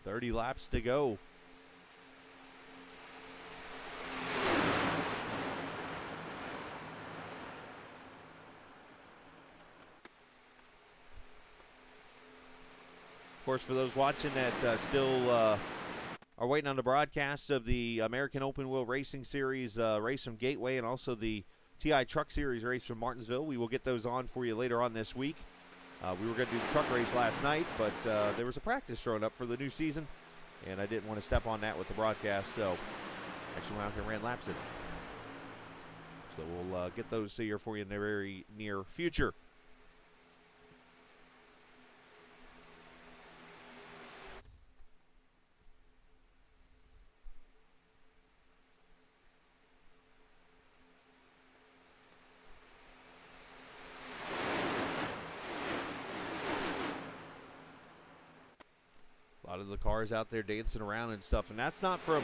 .30 laps to go. Of course, for those watching that still are waiting on the broadcast of the American Open Wheel Racing Series race from Gateway and also the TI Truck Series race from Martinsville, we will get those on for you later on this week. We were going to do the truck race last night, but there was a practice thrown up for the new season, and I didn't want to step on that with the broadcast, so actually went out there and ran laps in it. So we'll get those here for you in the very near future. A lot of the cars out there dancing around and stuff, and that's not from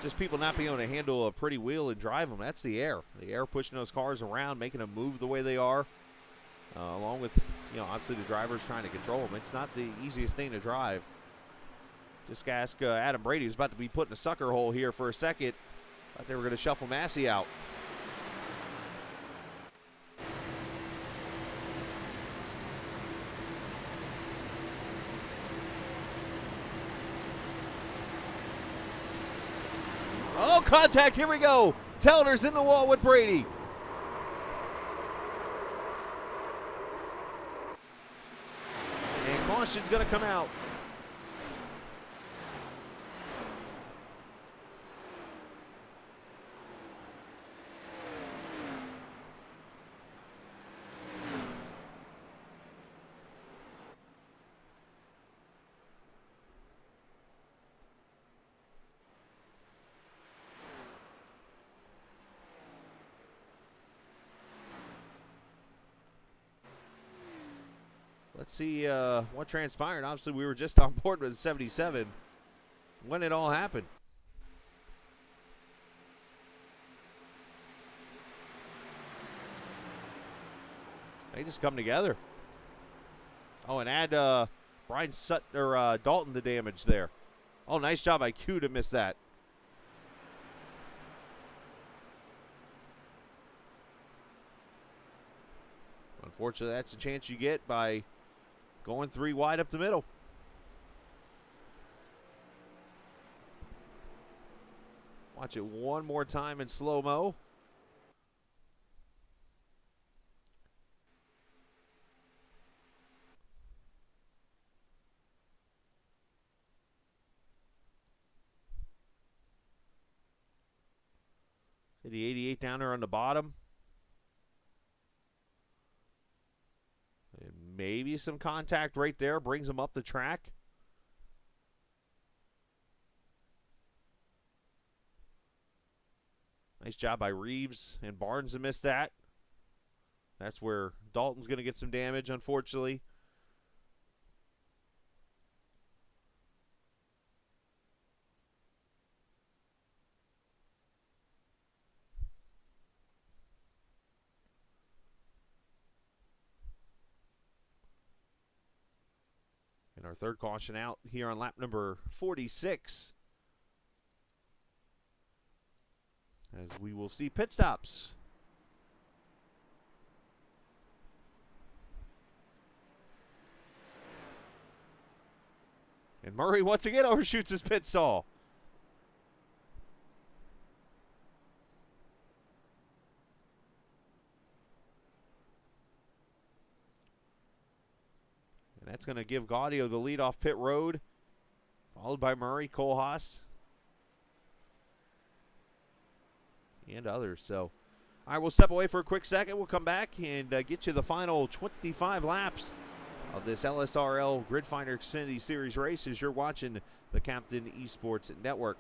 just people not being able to handle a pretty wheel and drive them. That's the air. The air pushing those cars around, making them move the way they are, along with, you know, obviously the drivers trying to control them. It's not the easiest thing to drive. Just ask Adam Brady, who's about to be put in a sucker hole here for a second. Thought they were going to shuffle Massey out. Oh, contact, here we go. Teller's in the wall with Brady. And caution's going to come out. let's see what transpired. Obviously, we were just on board with 77 when it all happened. They just come together. Oh, and add Brian Sutton or Dalton to damage there. Oh, nice job by Q to miss that. Unfortunately, that's a chance you get by going 3 wide up the middle. Watch it one more time in slow-mo. The 88 down there on the bottom. And maybe some contact right there brings him up the track. Nice job by Reeves and Barnes to miss that. That's where Dalton's going to get some damage, unfortunately. And our third caution out here on lap number 46. As we will see pit stops. And Murray once again overshoots his pit stall. And that's going to give Gaudio the lead off pit road, followed by Murray, Kohlhaas, and others. So, all right, we'll step away for a quick second. We'll come back and get you the final 25 laps of this LSRL Gridfinder Xfinity Series race as you're watching the Captain Esports Network.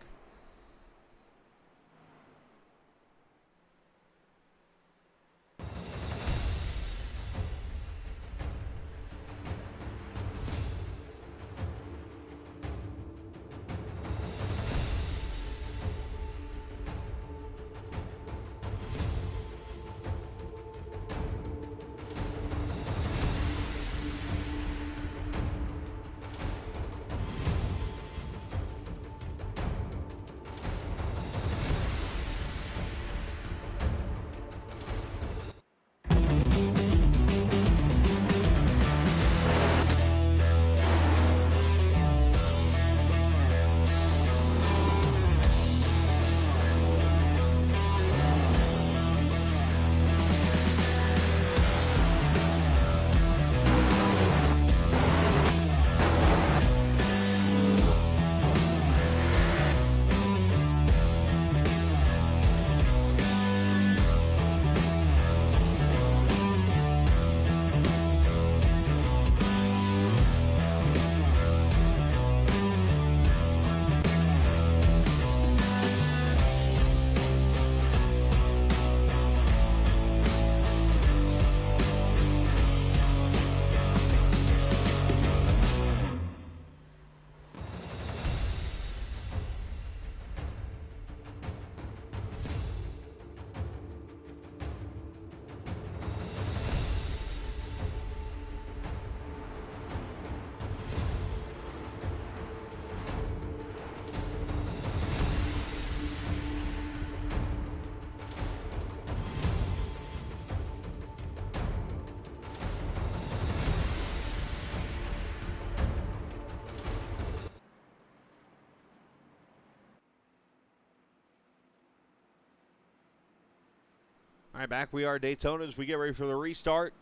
All right, back we are at Daytona as we get ready for the restart.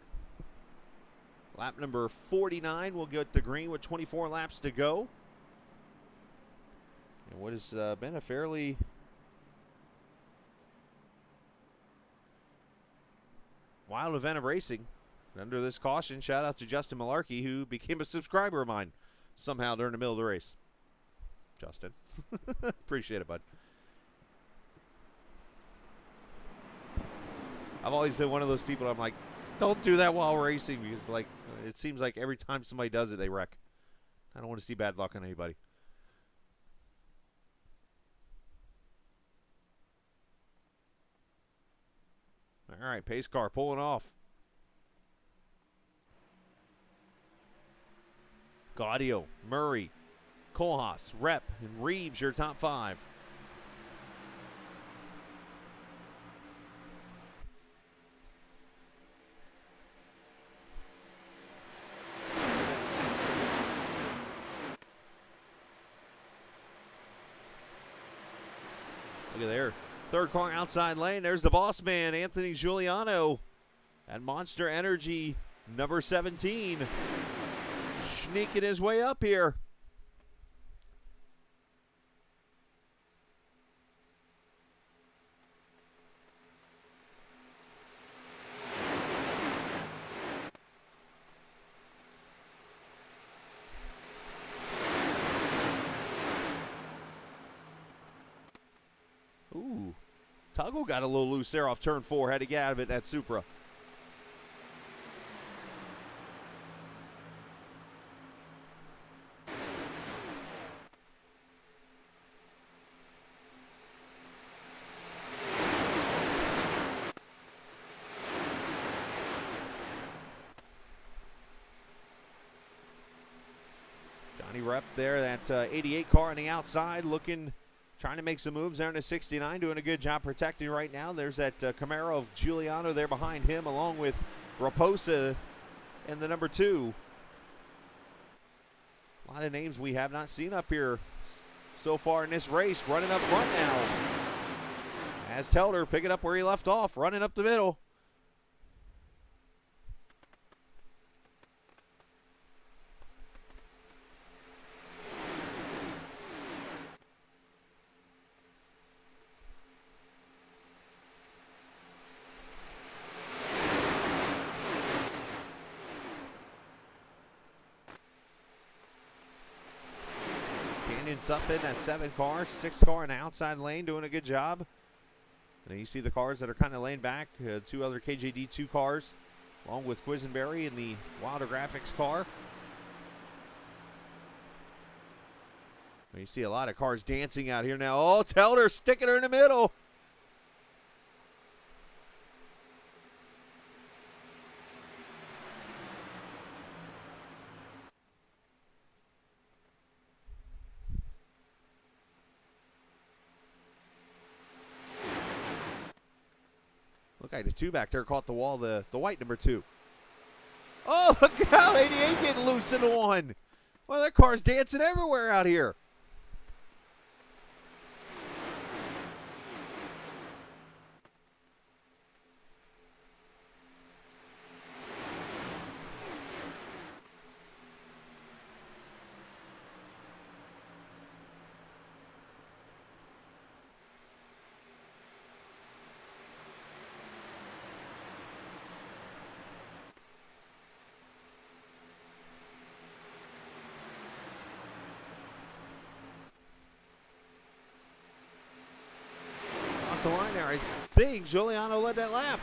Lap number 49 will get the green with 24 laps to go. And what has been a fairly wild event of racing. Under this caution, shout out to Justin Malarkey, who became a subscriber of mine somehow during the middle of the race. Justin. Appreciate it, bud. I've always been one of those people, I'm like, don't do that while racing, because like It seems like every time somebody does it, they wreck. I don't want to see bad luck on anybody. All right, pace car pulling off. Gaudio, Murray, Kohlhaas, Rep, and Reeves, your top 5. Look at there. Third car outside lane. There's the boss man, Anthony Giuliano. And Monster Energy, number 17. Sneaking his way up here. Ooh. Tuggle got a little loose there off turn 4. Had to get out of it in that Supra. Johnny Rep there, that 88 car on the outside, trying to make some moves there in the 69, doing a good job protecting right now. There's that Camaro of Giuliano there behind him, along with Raposa in the number 2. A lot of names we have not seen up here so far in this race, running up front now. As Telder picking up where he left off, running up the middle. Suffin, that 7 car, 6 car in the outside lane, doing a good job. And you see the cars that are kind of laying back, 2 other KJD2 cars, along with Quisenberry in the Wilder Graphics car. And you see a lot of cars dancing out here now. Oh, Telder sticking her in the middle. Look like the 2 back there caught the wall, the white number 2. Oh, look out, 88 getting loose into 1. Well, that car's dancing everywhere out here. The line there. I think Giuliano led that lap.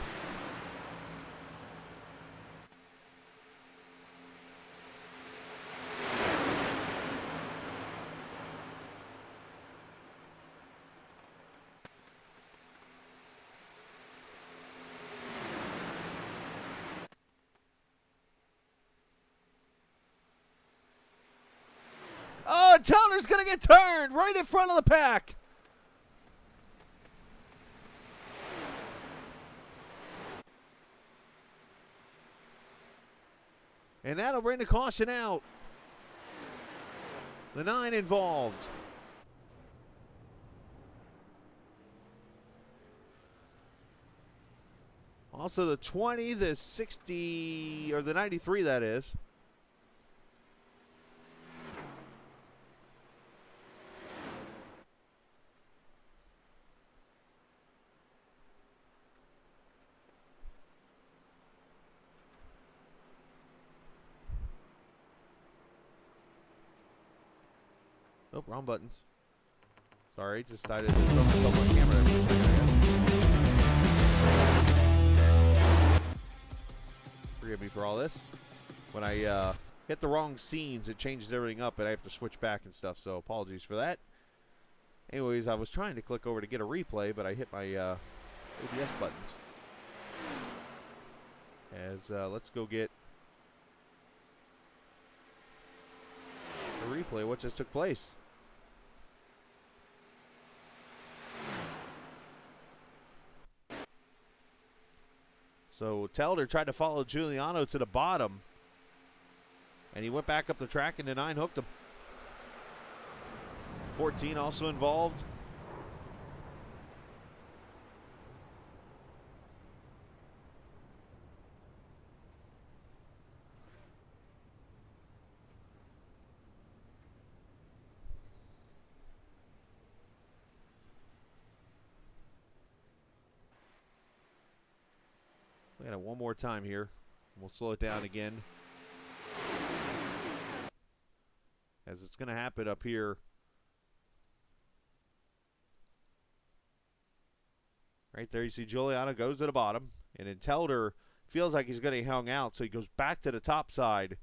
Oh, Teller's going to get turned right in front of the pack. And that'll bring the caution out. The 9 involved. Also the 20, the 60, or the 93 that is. Nope, wrong buttons. Sorry, just decided to focus on my camera. Forgive me for all this. when I hit the wrong scenes, it changes everything up, and I have to switch back and stuff. So apologies for that. Anyways, I was trying to click over to get a replay, but I hit my ABS buttons. As let's go get a replay of what just took place. So Telder tried to follow Giuliano to the bottom, and he went back up the track, and the 9 hooked him. 14 also involved. We got it one more time here. We'll slow it down again, as it's going to happen up here. Right there, you see Giuliano goes to the bottom, and then Telder feels like he's going to get hung out, so he goes back to the top side.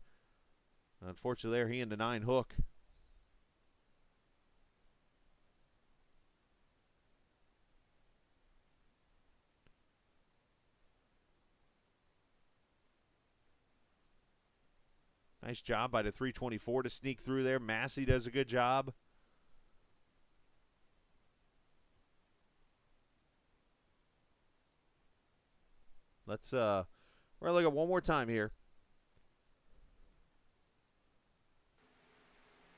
Unfortunately, there he and the 9 hook. Nice job by the 324 to sneak through there. Massey does a good job. Let's we're gonna look at one more time here.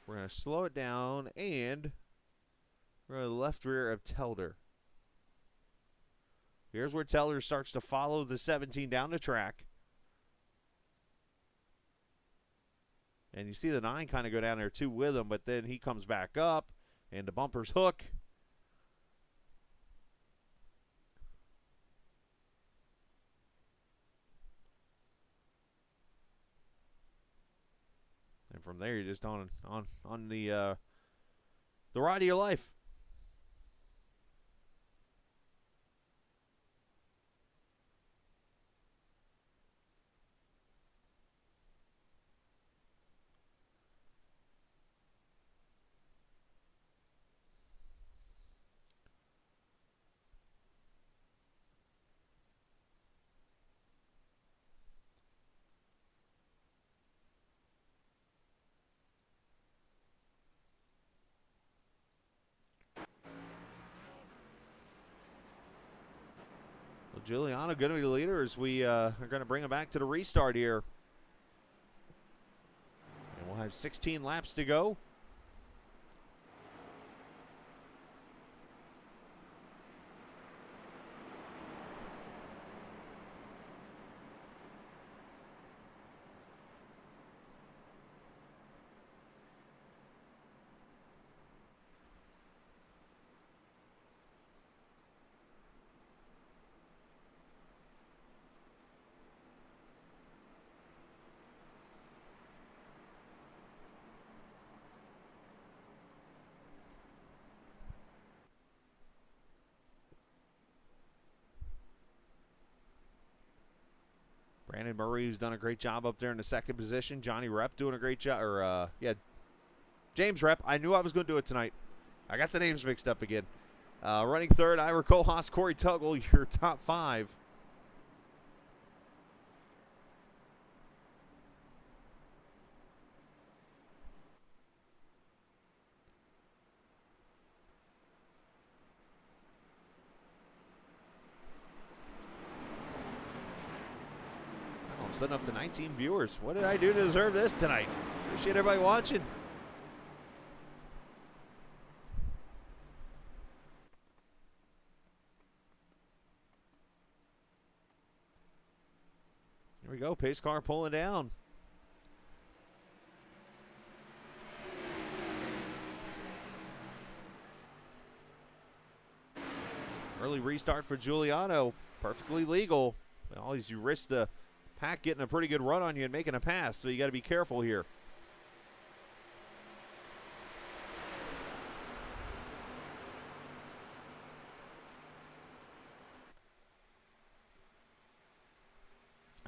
We're gonna slow it down, and we're gonna left rear of Telder. Here's where Telder starts to follow the 17 down the track. And you see the 9 kind of go down there too with him, but then he comes back up, and the bumpers hook. And from there, you're just on the ride of your life. Giuliano going to be the leader as we are going to bring him back to the restart here. And we'll have 16 laps to go. Brandon Murray, who's done a great job up there in the second position. Johnny Rep doing a great job. Or, James Rep. I knew I was going to do it tonight. I got the names mixed up again. Running third, Ira Kohlhaas, Corey Tuggle, your top 5. Setting up to 19 viewers. What did I do to deserve this tonight? Appreciate everybody watching. Here we go. Pace car pulling down. Early restart for Giuliano. Perfectly legal. Always you risk the pack getting a pretty good run on you and making a pass, so you got to be careful here.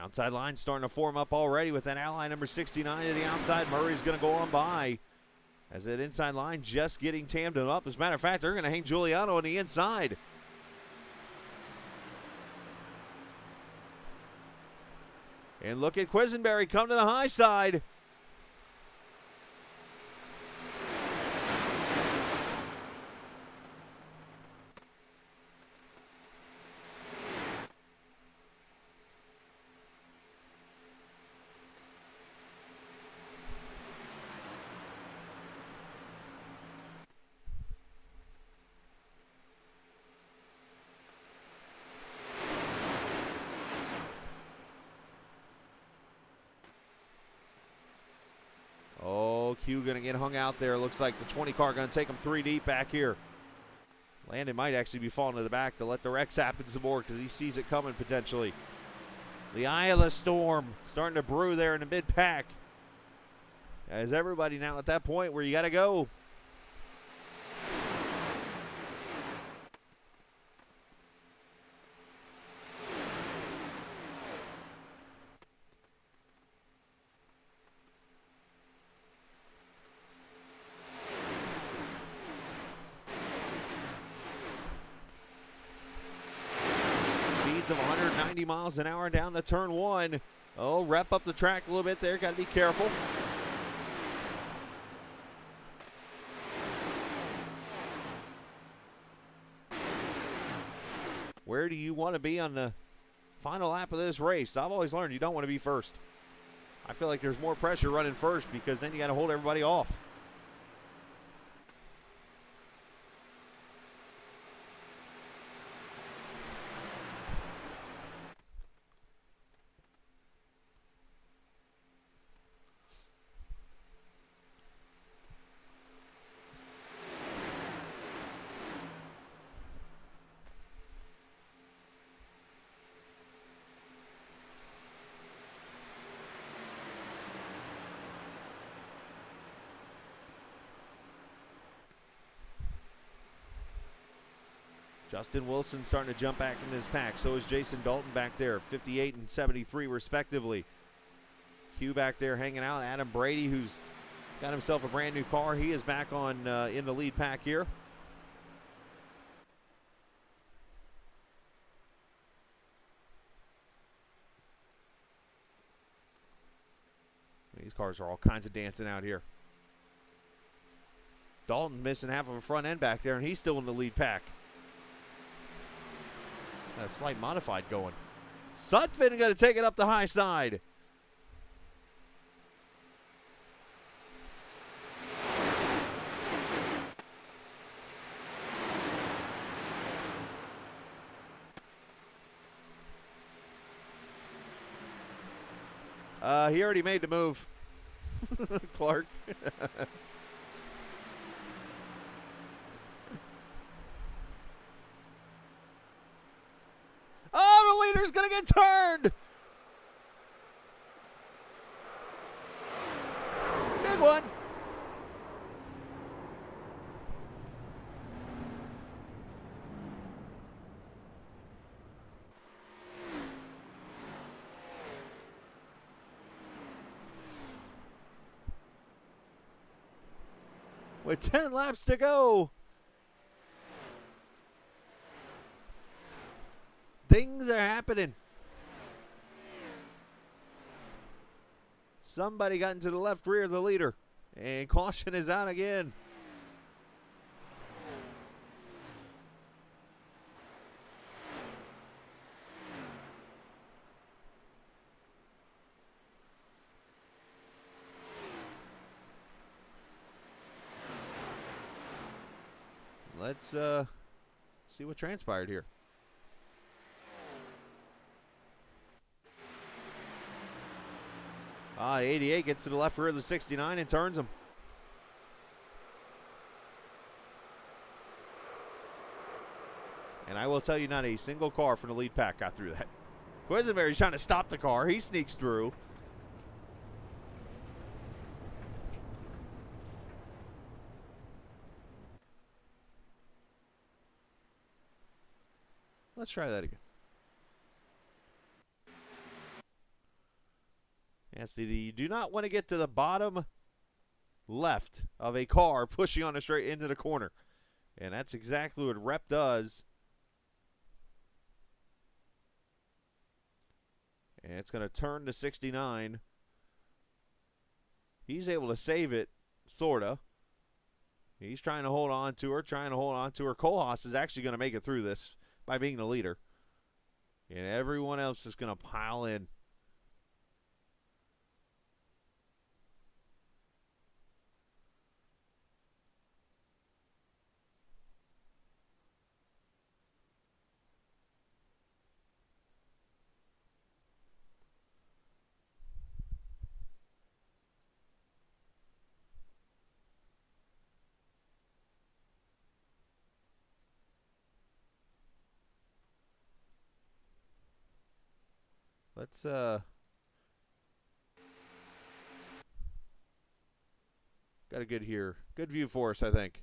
Outside line starting to form up already with that ally number 69 to the outside. Murray's going to go on by. As that inside line just getting tammed up. As a matter of fact, they're going to hang Giuliano on the inside. And look at Quisenberry come to the high side. Q going to get hung out there. Looks like the 20 car going to take him 3 deep back here. Landon might actually be falling to the back to let the wrecks happen some more because he sees it coming potentially. The eye of the storm starting to brew there in the mid-pack. As everybody now at that point where you got to go. Of 190 miles an hour down to turn 1. Oh, wrap up the track a little bit there. Got to be careful. Where do you want to be on the final lap of this race? I've always learned you don't want to be first. I feel like there's more pressure running first because then you got to hold everybody off. Justin Wilson starting to jump back into his pack. So is Jason Dalton back there, 58 and 73 respectively. Q back there hanging out. Adam Brady, who's got himself a brand new car. He is back on in the lead pack here. These cars are all kinds of dancing out here. Dalton missing half of a front end back there, and he's still in the lead pack. A slight modified going. Sutphin going to take it up the high side. He already made the move. Clark. Oh, the leader's going to get turned. Good one. With 10 laps to go. Things are happening. Somebody got into the left rear of the leader. And caution is out again. Let's see what transpired here. The 88 gets to the left rear of the 69 and turns him. And I will tell you, not a single car from the lead pack got through that. Quisenberry's trying to stop the car. He sneaks through. Let's try that again. And so you do not want to get to the bottom left of a car pushing on a straight into the corner. And that's exactly what Rep does. And it's going to turn to 69. He's able to save it, sort of. He's trying to hold on to her, Kohlhaas is actually going to make it through this by being the leader. And everyone else is going to pile in. Let's got a good view for us, I think.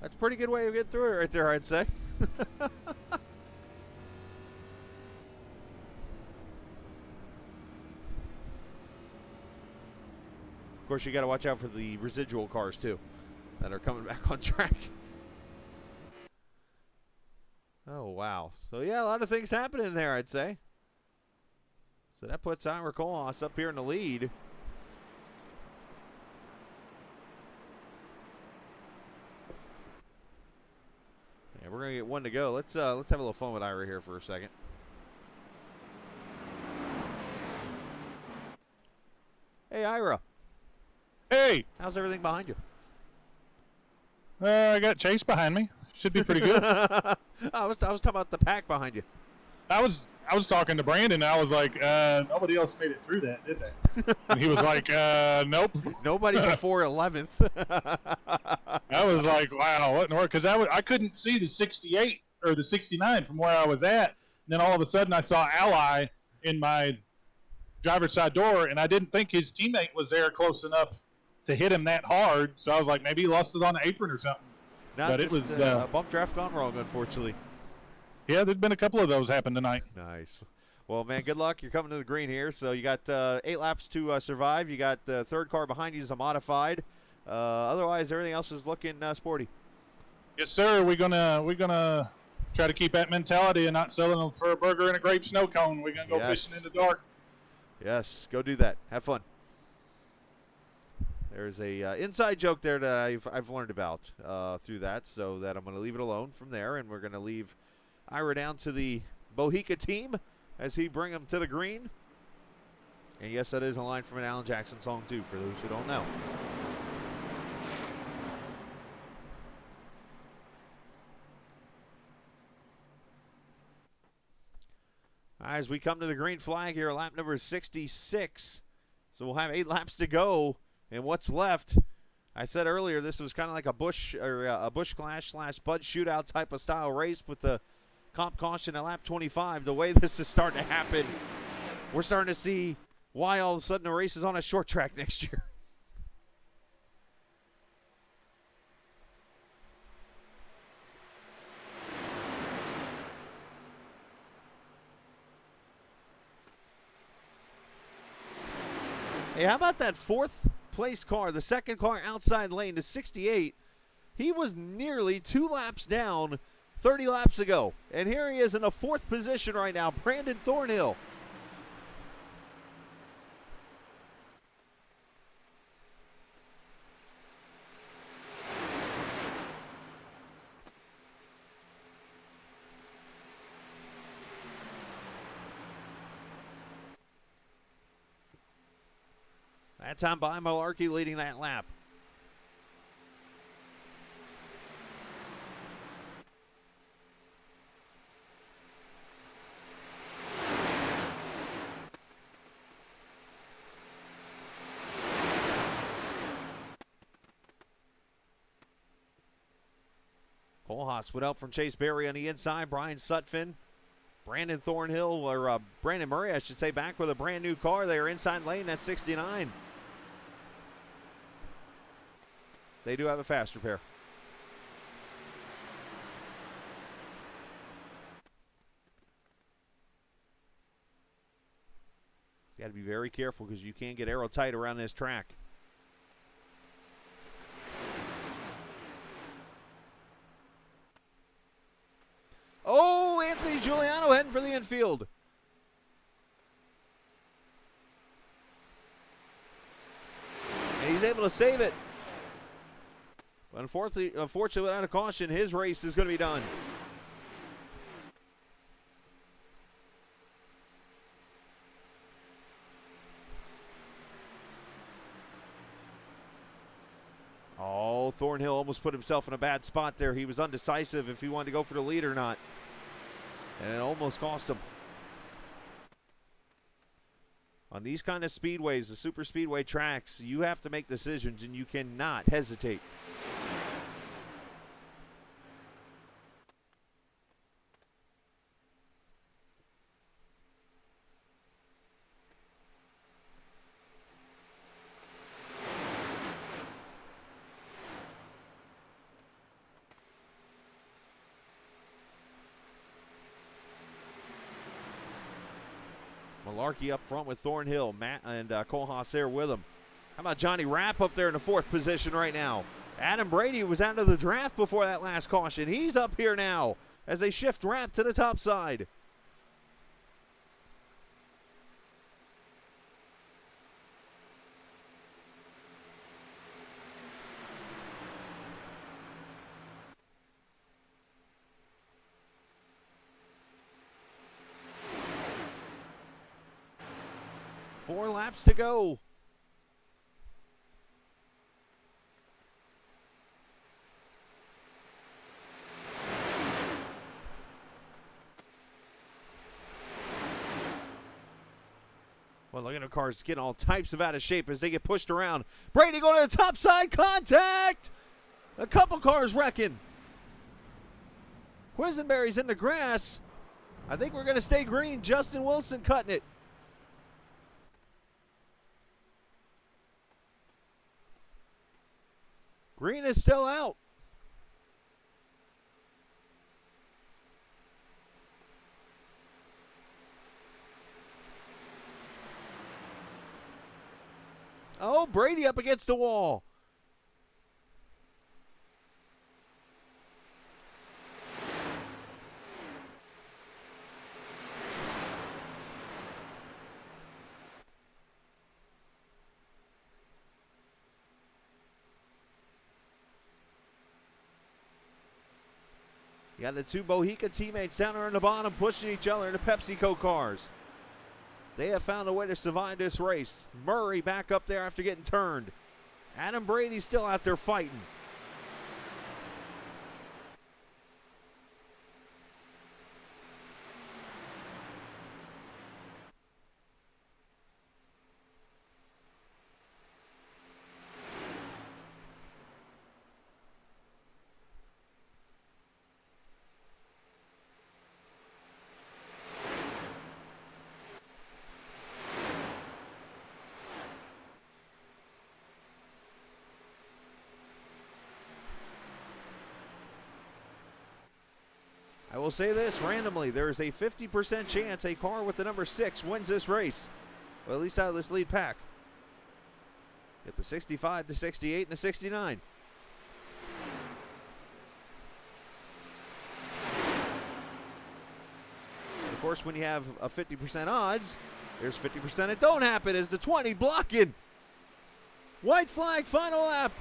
That's a pretty good way of getting through it right there, I'd say. Of course, you got to watch out for the residual cars, too, that are coming back on track. Oh, wow. So, yeah, a lot of things happening there, I'd say. So that puts Ira Kohlhaas up here in the lead. Yeah, we're going to get one to go. Let's have a little fun with Ira here for a second. Hey, Ira. Hey, How's everything behind you? I got Chase behind me. Should be pretty good. I was talking about the pack behind you. I was talking to Brandon. And I was like, nobody else made it through that, did they? And he was like, nope. Nobody before 11th. I was like, wow, what in the world? Because I couldn't see the 68 or the 69 from where I was at. And then all of a sudden I saw Ally in my driver's side door, and I didn't think his teammate was there close enough to hit him that hard. So I was like, maybe he lost it on the apron or something. But it was a bump draft gone wrong, unfortunately. Yeah, there's been a couple of those happen tonight. Nice. Well, man, good luck. You're coming to the green here. So you got 8 laps to survive. You got the third car behind you is a modified. Otherwise, everything else is looking sporty. Yes, sir. We're gonna try to keep that mentality and not selling them for a burger and a grape snow cone. We're gonna go fishing in the dark. Yes, go do that. Have fun. There's a inside joke there that I've learned about through that, so that I'm going to leave it alone from there, and we're going to leave Ira down to the Bohica team as he bring them to the green. And yes, that is a line from an Alan Jackson song too, for those who don't know. All right, as we come to the green flag here, lap number 66. So we'll have 8 laps to go. And what's left, I said earlier, this was kind of like a Busch Clash / Bud shootout type of style race with the comp caution at lap 25. The way this is starting to happen, we're starting to see why all of a sudden the race is on a short track next year. Hey, how about that 4th place car, the second car outside lane to 68? He was nearly 2 laps down 30 laps ago. And here he is in a 4th position right now, Brandon Thornhill. That time by Malarkey leading that lap. Kohlhaas would help from Chase Berry on the inside. Brian Sutphin, Brandon Thornhill, or Brandon Murray, I should say, back with a brand new car. They are inside lane at 69. They do have a faster pair. You got to be very careful because you can't get aero tight around this track. Oh, Anthony Giuliano heading for the infield. And he's able to save it. But unfortunately, without a caution, his race is going to be done. Oh, Thornhill almost put himself in a bad spot there. He was undecisive if he wanted to go for the lead or not. And it almost cost him. On these kind of speedways, the super speedway tracks, you have to make decisions and you cannot hesitate. Malarkey up front with Thornhill. Matt and Kohlhaas there with him. How about Johnny Rapp up there in the 4th position right now? Adam Brady was out of the draft before that last caution. He's up here now as they shift Rapp to the top side. Four laps to go. Well, look at the cars getting all types of out of shape as they get pushed around. Brady going to the top side, contact! A couple cars wrecking. Quisenberry's in the grass. I think we're going to stay green. Justin Wilson cutting it. Green is still out. Oh, Brady up against the wall. You got the two Bohica teammates down there in the bottom pushing each other in the PepsiCo cars. They have found a way to survive this race. Murray back up there after getting turned. Adam Brady still out there fighting. I will say this randomly, there is a 50% chance a car with the number 6 wins this race. Well, at least out of this lead pack. Get the 65, the 68, and the 69. Of course, when you have a 50% odds, there's 50% it don't happen as the 20 blocking. White flag, final lap.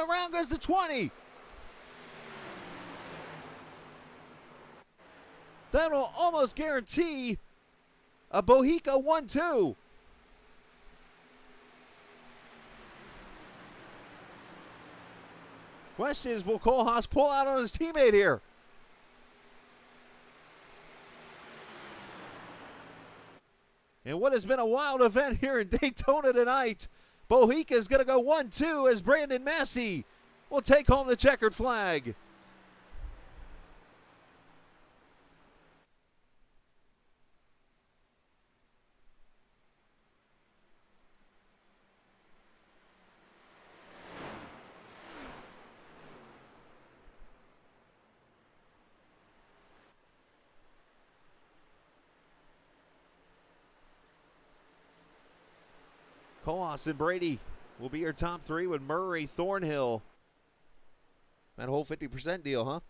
Around goes the 20. That will almost guarantee a Bohica 1-2. Question is, will Cole Haas pull out on his teammate here? And what has been a wild event here in Daytona tonight. Bohica is going to go 1-2 as Brandon Massey will take home the checkered flag. Colas and Brady will be your top three with Murray, Thornhill. That whole 50% deal, huh?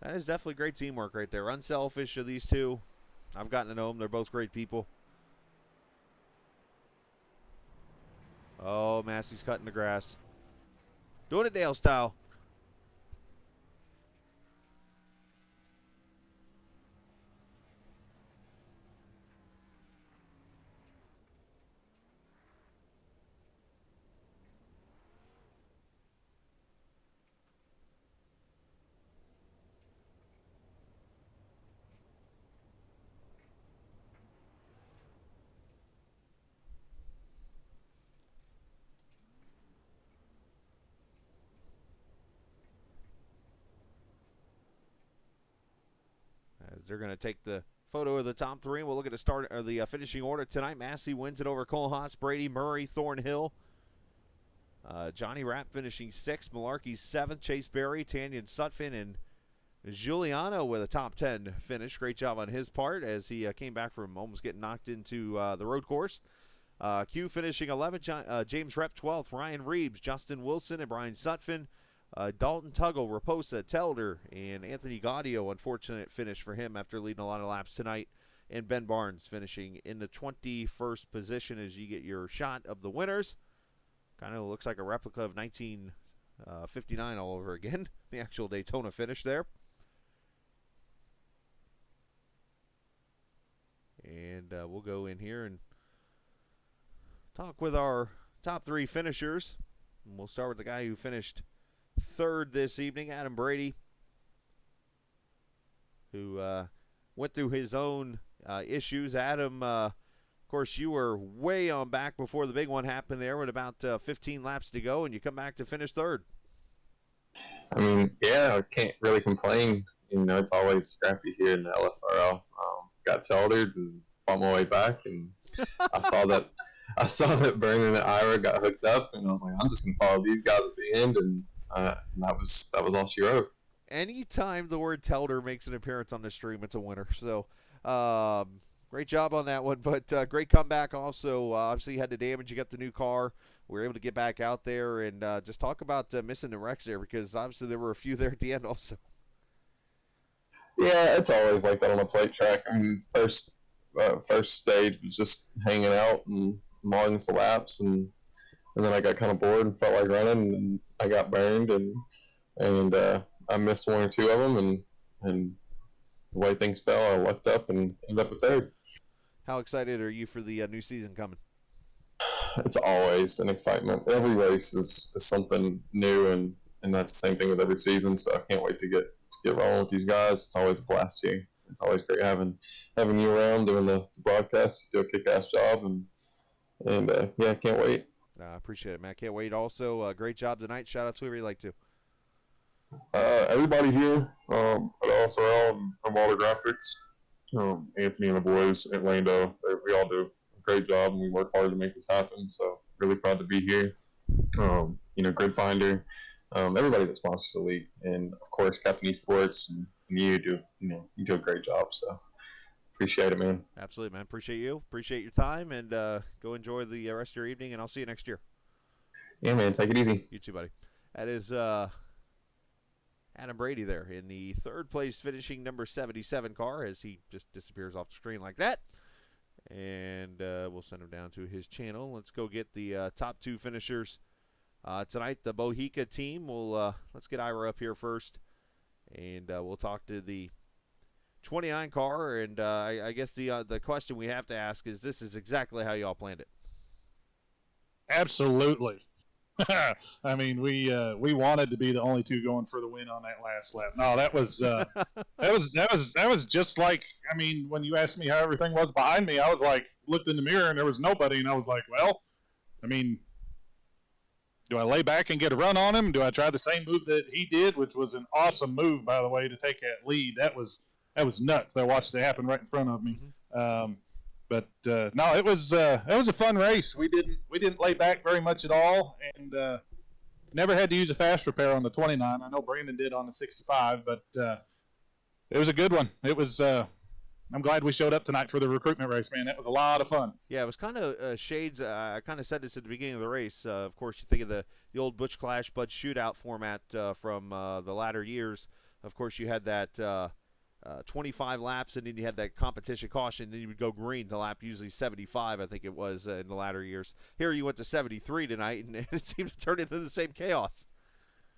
That is definitely great teamwork right there. Unselfish of these two. I've gotten to know them. They're both great people. Oh, Massey's cutting the grass. Doing it Dale style. As they're going to take the photo of the top three. We'll look at the start or the finishing order tonight. Massey wins it over Cole Haas, Brady, Murray, Thornhill. Johnny Rapp finishing 6th, Malarkey 7th, Chase Berry, Tanyan Sutphin, and Giuliano with a top 10 finish. Great job on his part as he came back from almost getting knocked into the road course. Q finishing 11th, James Rep 12th, Ryan Reeves, Justin Wilson, and Brian Sutphin. Dalton Tuggle, Raposa, Telder, and Anthony Gaudio. Unfortunate finish for him after leading a lot of laps tonight. And Ben Barnes finishing in the 21st position as you get your shot of the winners. Kind of looks like a replica of 1959 all over again. The actual Daytona finish there. And we'll go in here and talk with our top three finishers. And we'll start with the guy who finished 3rd this evening, Adam Brady, who went through his own issues. Adam, of course, you were way on back before the big one happened there with about 15 laps to go, and you come back to finish 3rd. I mean, yeah, I can't really complain. You know, it's always scrappy here in the LSRL. Got teldered and fought my way back, and I saw that Burn and Ira got hooked up, and I was like, I'm just gonna follow these guys at the end, and that was all she wrote. Anytime the word Telder makes an appearance on the stream, it's a winner. So, great job on that one, but great comeback also. Obviously, you had the damage. You got the new car. We were able to get back out there and just talk about missing the wrecks there because obviously there were a few there at the end also. Yeah, it's always like that on a plate track. I mean, first stage was just hanging out and logging some laps, and then I got kind of bored and felt like running, and I got burned, and I missed 1 or 2 of them, and the way things fell, I lucked up and ended up with 3rd. How excited are you for the new season coming? It's always an excitement. Every race is something new, and that's the same thing with every season. So I can't wait to get rolling with these guys. It's always a blast here. It's always great having you around doing the broadcast. You do a kick-ass job, and yeah, I can't wait. I appreciate it, Matt. Can't wait. Also, great job tonight. Shout out to whoever you like to. Everybody here at LSRL and Walter Graphics, Anthony and the boys at Lando, we all do a great job, and we work hard to make this happen. So really proud to be here. Gridfinder, everybody that sponsors the league, and of course Captain Esports, and you do a great job. So appreciate it, man. Absolutely, man. Appreciate you. Appreciate your time, and go enjoy the rest of your evening, and I'll see you next year. Yeah, man. Take it easy. You too, buddy. That is Adam Brady there in the third place, finishing number 77 car as he just disappears off the screen like that. And we'll send him down to his channel. Let's go get the top 2 finishers tonight. The Bohica team. Let's get Ira up here first, and we'll talk to the 29 car. And I guess the question we have to ask is, this is exactly how y'all planned it? Absolutely. I mean, we wanted to be the only 2 going for the win on that last lap. No, that was just like, I mean, when you asked me how everything was behind me, I was like, looked in the mirror and there was nobody, and I was like, well, I mean, do I lay back and get a run on him? Do I try the same move that he did, which was an awesome move, by the way, to take that lead? That was nuts. I watched it happen right in front of me. Mm-hmm. But no, it was a fun race. We didn't lay back very much at all, and never had to use a fast repair on the 29. I know Brandon did on the 65, but it was a good one. It was. I'm glad we showed up tonight for the recruitment race, man. That was a lot of fun. Yeah, it was kind of shades. I kind of said this at the beginning of the race. Of course, you think of the old Butch Clash, Butch Shootout format from the latter years. Of course, you had that 25 laps, and then you had that competition caution, and then you would go green to lap usually 75, I think it was, in the latter years. Here you went to 73 tonight, and it seemed to turn into the same chaos.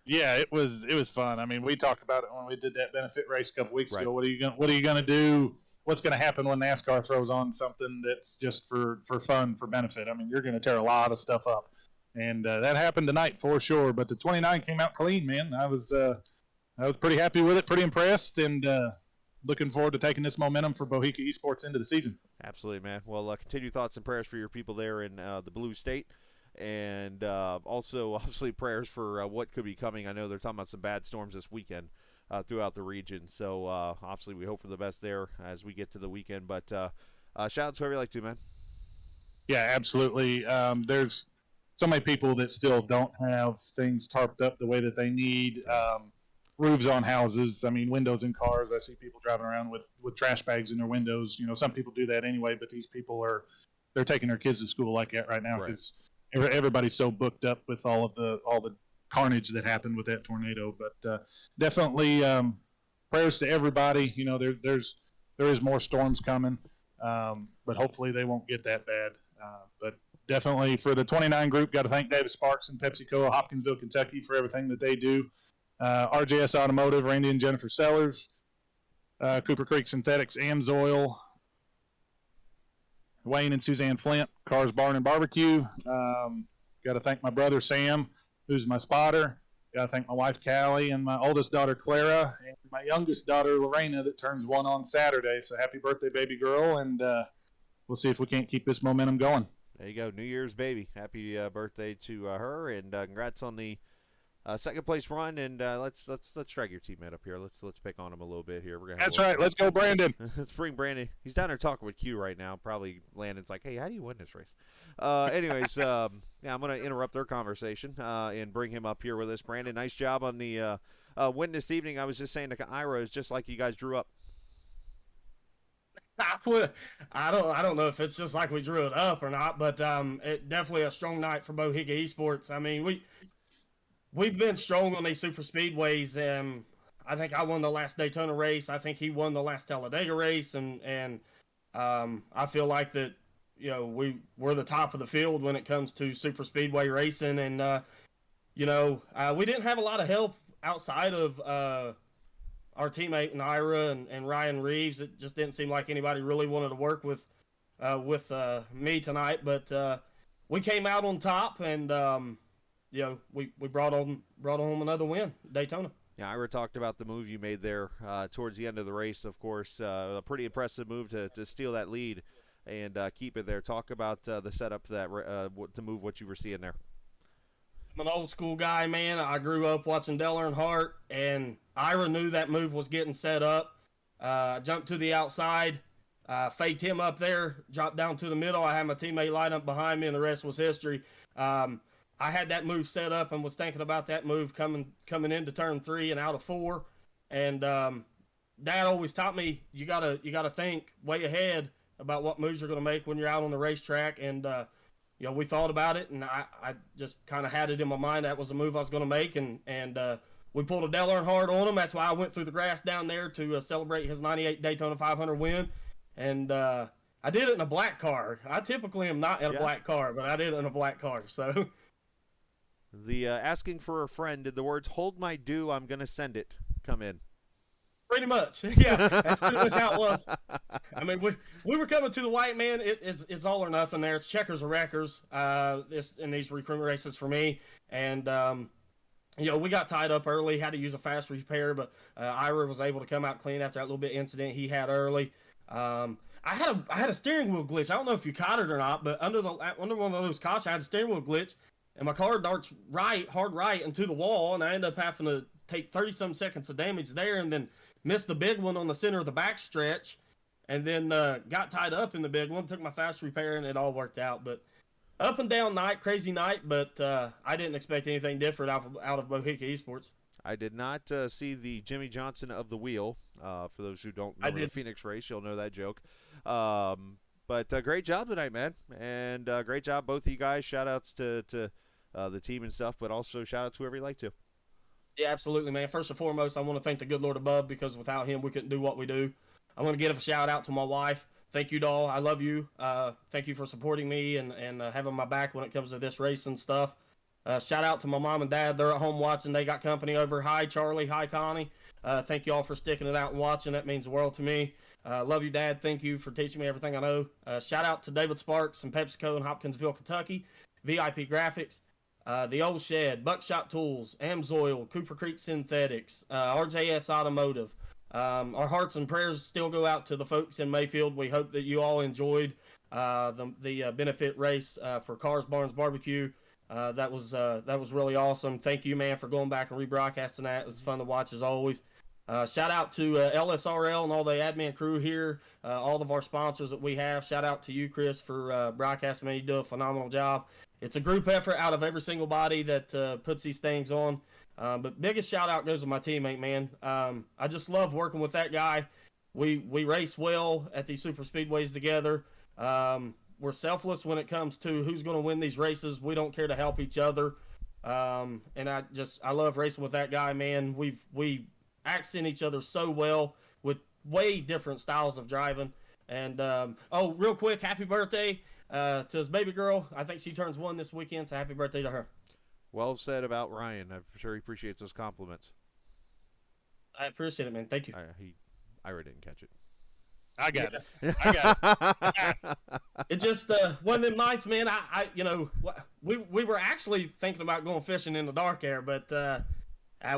Yeah, it was fun. I mean, we talked about it when we did that benefit race a couple weeks Right. ago. What are you gonna do? What's going to happen when NASCAR throws on something that's just for fun, for benefit? I mean, you're going to tear a lot of stuff up, and that happened tonight for sure. But the 29 came out clean, man. I was pretty happy with it, pretty impressed, and looking forward to taking this momentum for Bohica Esports into the season. Absolutely, man. Well, continue thoughts and prayers for your people there in the Blue State, and also obviously prayers for what could be coming. I know they're talking about some bad storms this weekend throughout the region, so obviously we hope for the best there as we get to the weekend. But shout out to whoever you like to, man. Yeah, absolutely. There's so many people that still don't have things tarped up the way that they need. Roofs on houses. I mean, windows in cars. I see people driving around with trash bags in their windows. You know, some people do that anyway, but these people they're taking their kids to school like that right now because everybody's so booked up with all the carnage that happened with that tornado. But definitely prayers to everybody. You know, there is more storms coming, but hopefully they won't get that bad. But definitely for the 29 group, got to thank Davis Sparks and PepsiCo, Hopkinsville, Kentucky for everything that they do. RJS Automotive, Randy and Jennifer Sellers, Cooper Creek Synthetics, Amsoil, Wayne and Suzanne Flint, Cars Barn and Barbecue. Got to thank my brother Sam, who's my spotter. Got to thank my wife Callie and my oldest daughter Clara and my youngest daughter Lorena that turns 1 on Saturday. So happy birthday, baby girl, and we'll see if we can't keep this momentum going. There you go, New Year's baby. Happy birthday to her, and congrats on the second place run. And let's drag your teammate up here. Let's pick on him a little bit here. We're gonna. That's right. Let's go, Brandon. Let's bring Brandon. He's down there talking with Q right now. Probably Landon's like, hey, how do you win this race? Anyways, yeah, I'm gonna interrupt their conversation and bring him up here with us. Brandon, nice job on the win this evening. I was just saying to Ira, is just like you guys drew up. I don't know if it's just like we drew it up or not, but it definitely a strong night for Bohica Esports. I mean, we've been strong on these super speedways. I think I won the last Daytona race. I think he won the last Talladega race, and I feel like that, you know, we're the top of the field when it comes to super speedway racing, and you know, we didn't have a lot of help outside of our teammate and Ira and Ryan Reeves. It just didn't seem like anybody really wanted to work with me tonight, but we came out on top, and you know, we brought home another win, Daytona. Yeah, Ira talked about the move you made there towards the end of the race. Of course, a pretty impressive move to steal that lead and keep it there. Talk about the setup that to move what you were seeing there. I'm an old school guy, man. I grew up watching Dale Earnhardt, and Ira knew that move was getting set up. Jumped to the outside, faked him up there, dropped down to the middle. I had my teammate line up behind me, and the rest was history. I had that move set up and was thinking about that move coming into turn 3 and out of 4. And Dad always taught me you gotta think way ahead about what moves you're gonna make when you're out on the racetrack. And you know, we thought about it, and I just kind of had it in my mind that was the move I was going to make, and We pulled a Dale Earnhardt on him. That's why I went through the grass down there to celebrate his 98 Daytona 500 win. And I did it in a black car. I typically am not in a black car, but I did it in a black car. So The asking for a friend, did the words "hold my due, I'm gonna send it" come in? pretty much, yeah, that's pretty much how it was. I mean, we were coming to the white man. It's all or nothing there. It's checkers or wreckers. In these recruitment races for me, and we got tied up early. Had to use a fast repair, but Ira was able to come out clean after that little bit incident he had early. I had a steering wheel glitch. I don't know if you caught it or not, but under one of those cautions, I had a steering wheel glitch, and my car darts hard right into the wall, and I ended up having to take 30-some seconds of damage there, and then missed the big one on the center of the back stretch, and then got tied up in the big one, took my fast repair, and it all worked out. But up and down night, crazy night, but I didn't expect anything different out of Bohica Esports. I did not see the Jimmy Johnson of the wheel. For those who don't know the Phoenix race, you'll know that joke. But great job tonight, man, and great job both of you guys. Shout outs to the team and stuff, but also shout out to whoever you like to. Yeah, absolutely, man. First and foremost, I want to thank the good Lord above, because without him, we couldn't do what we do. I want to give a shout out to my wife. Thank you, doll. I love you. Thank you for supporting me and having my back when it comes to this race and stuff. Shout out to my mom and dad. They're at home watching. They got company over. Hi, Charlie. Hi, Connie. Thank you all for sticking it out and watching. That means the world to me. Love you, Dad. Thank you for teaching me everything I know. Shout out to David Sparks and PepsiCo in Hopkinsville, Kentucky. VIP Graphics. The Old Shed, Buckshot Tools, Amsoil, Cooper Creek Synthetics, RJS Automotive. Our hearts and prayers still go out to the folks in Mayfield. We hope that you all enjoyed the benefit race for Cars Barnes Barbecue. That was really awesome. Thank you, man, for going back and rebroadcasting that. It was fun to watch as always. Shout out to LSRL and all the admin crew here, all of our sponsors that we have. Shout out to you, Chris, for broadcasting. Man, you do a phenomenal job. It's a group effort out of every single body that puts these things on. But biggest shout out goes to my teammate, man. I just love working with that guy. We race well at these super speedways together. We're selfless when it comes to who's going to win these races. We don't care to help each other. And I love racing with that guy, man. We accent each other so well with way different styles of driving. And real quick, happy birthday to his baby girl. I think she turns 1 this weekend, so happy birthday to her. Well said about Ryan. I'm sure he appreciates those compliments. I appreciate it, man. Thank you. Ira didn't catch it. I got it. It just one of them nights, man. We were actually thinking about going fishing in the dark air, but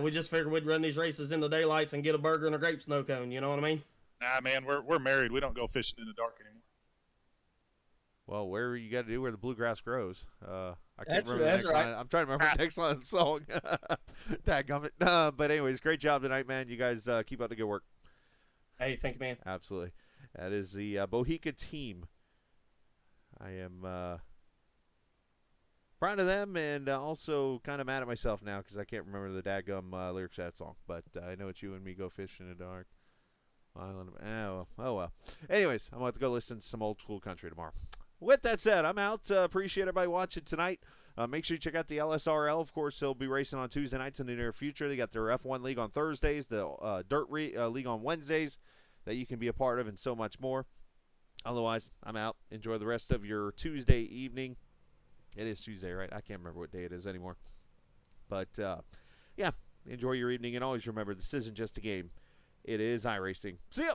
we just figured we'd run these races in the daylights and get a burger and a grape snow cone. You know what I mean? Nah, man, we're married. We don't go fishing in the dark anymore. Well, where you got to do where the bluegrass grows. I can't That's remember the next right. line. I'm trying to remember the next line of the song. Dadgummit. But anyways, great job tonight, man. You guys keep up the good work. Hey, thank you, man. Absolutely. That is the Bohica team. I am proud of them and also kind of mad at myself now because I can't remember the dadgum lyrics of that song. But I know it's you and me go fishing in the dark. Island of, oh well. Anyways, I'm about to go listen to some old school country tomorrow. With that said, I'm out. Appreciate everybody watching tonight. Make sure you check out the LSRL. Of course, they'll be racing on Tuesday nights in the near future. They got their F1 League on Thursdays, the Dirt League on Wednesdays that you can be a part of, and so much more. Otherwise, I'm out. Enjoy the rest of your Tuesday evening. It is Tuesday, right? I can't remember what day it is anymore. But, yeah, enjoy your evening. And always remember, this isn't just a game. It is iRacing. See ya!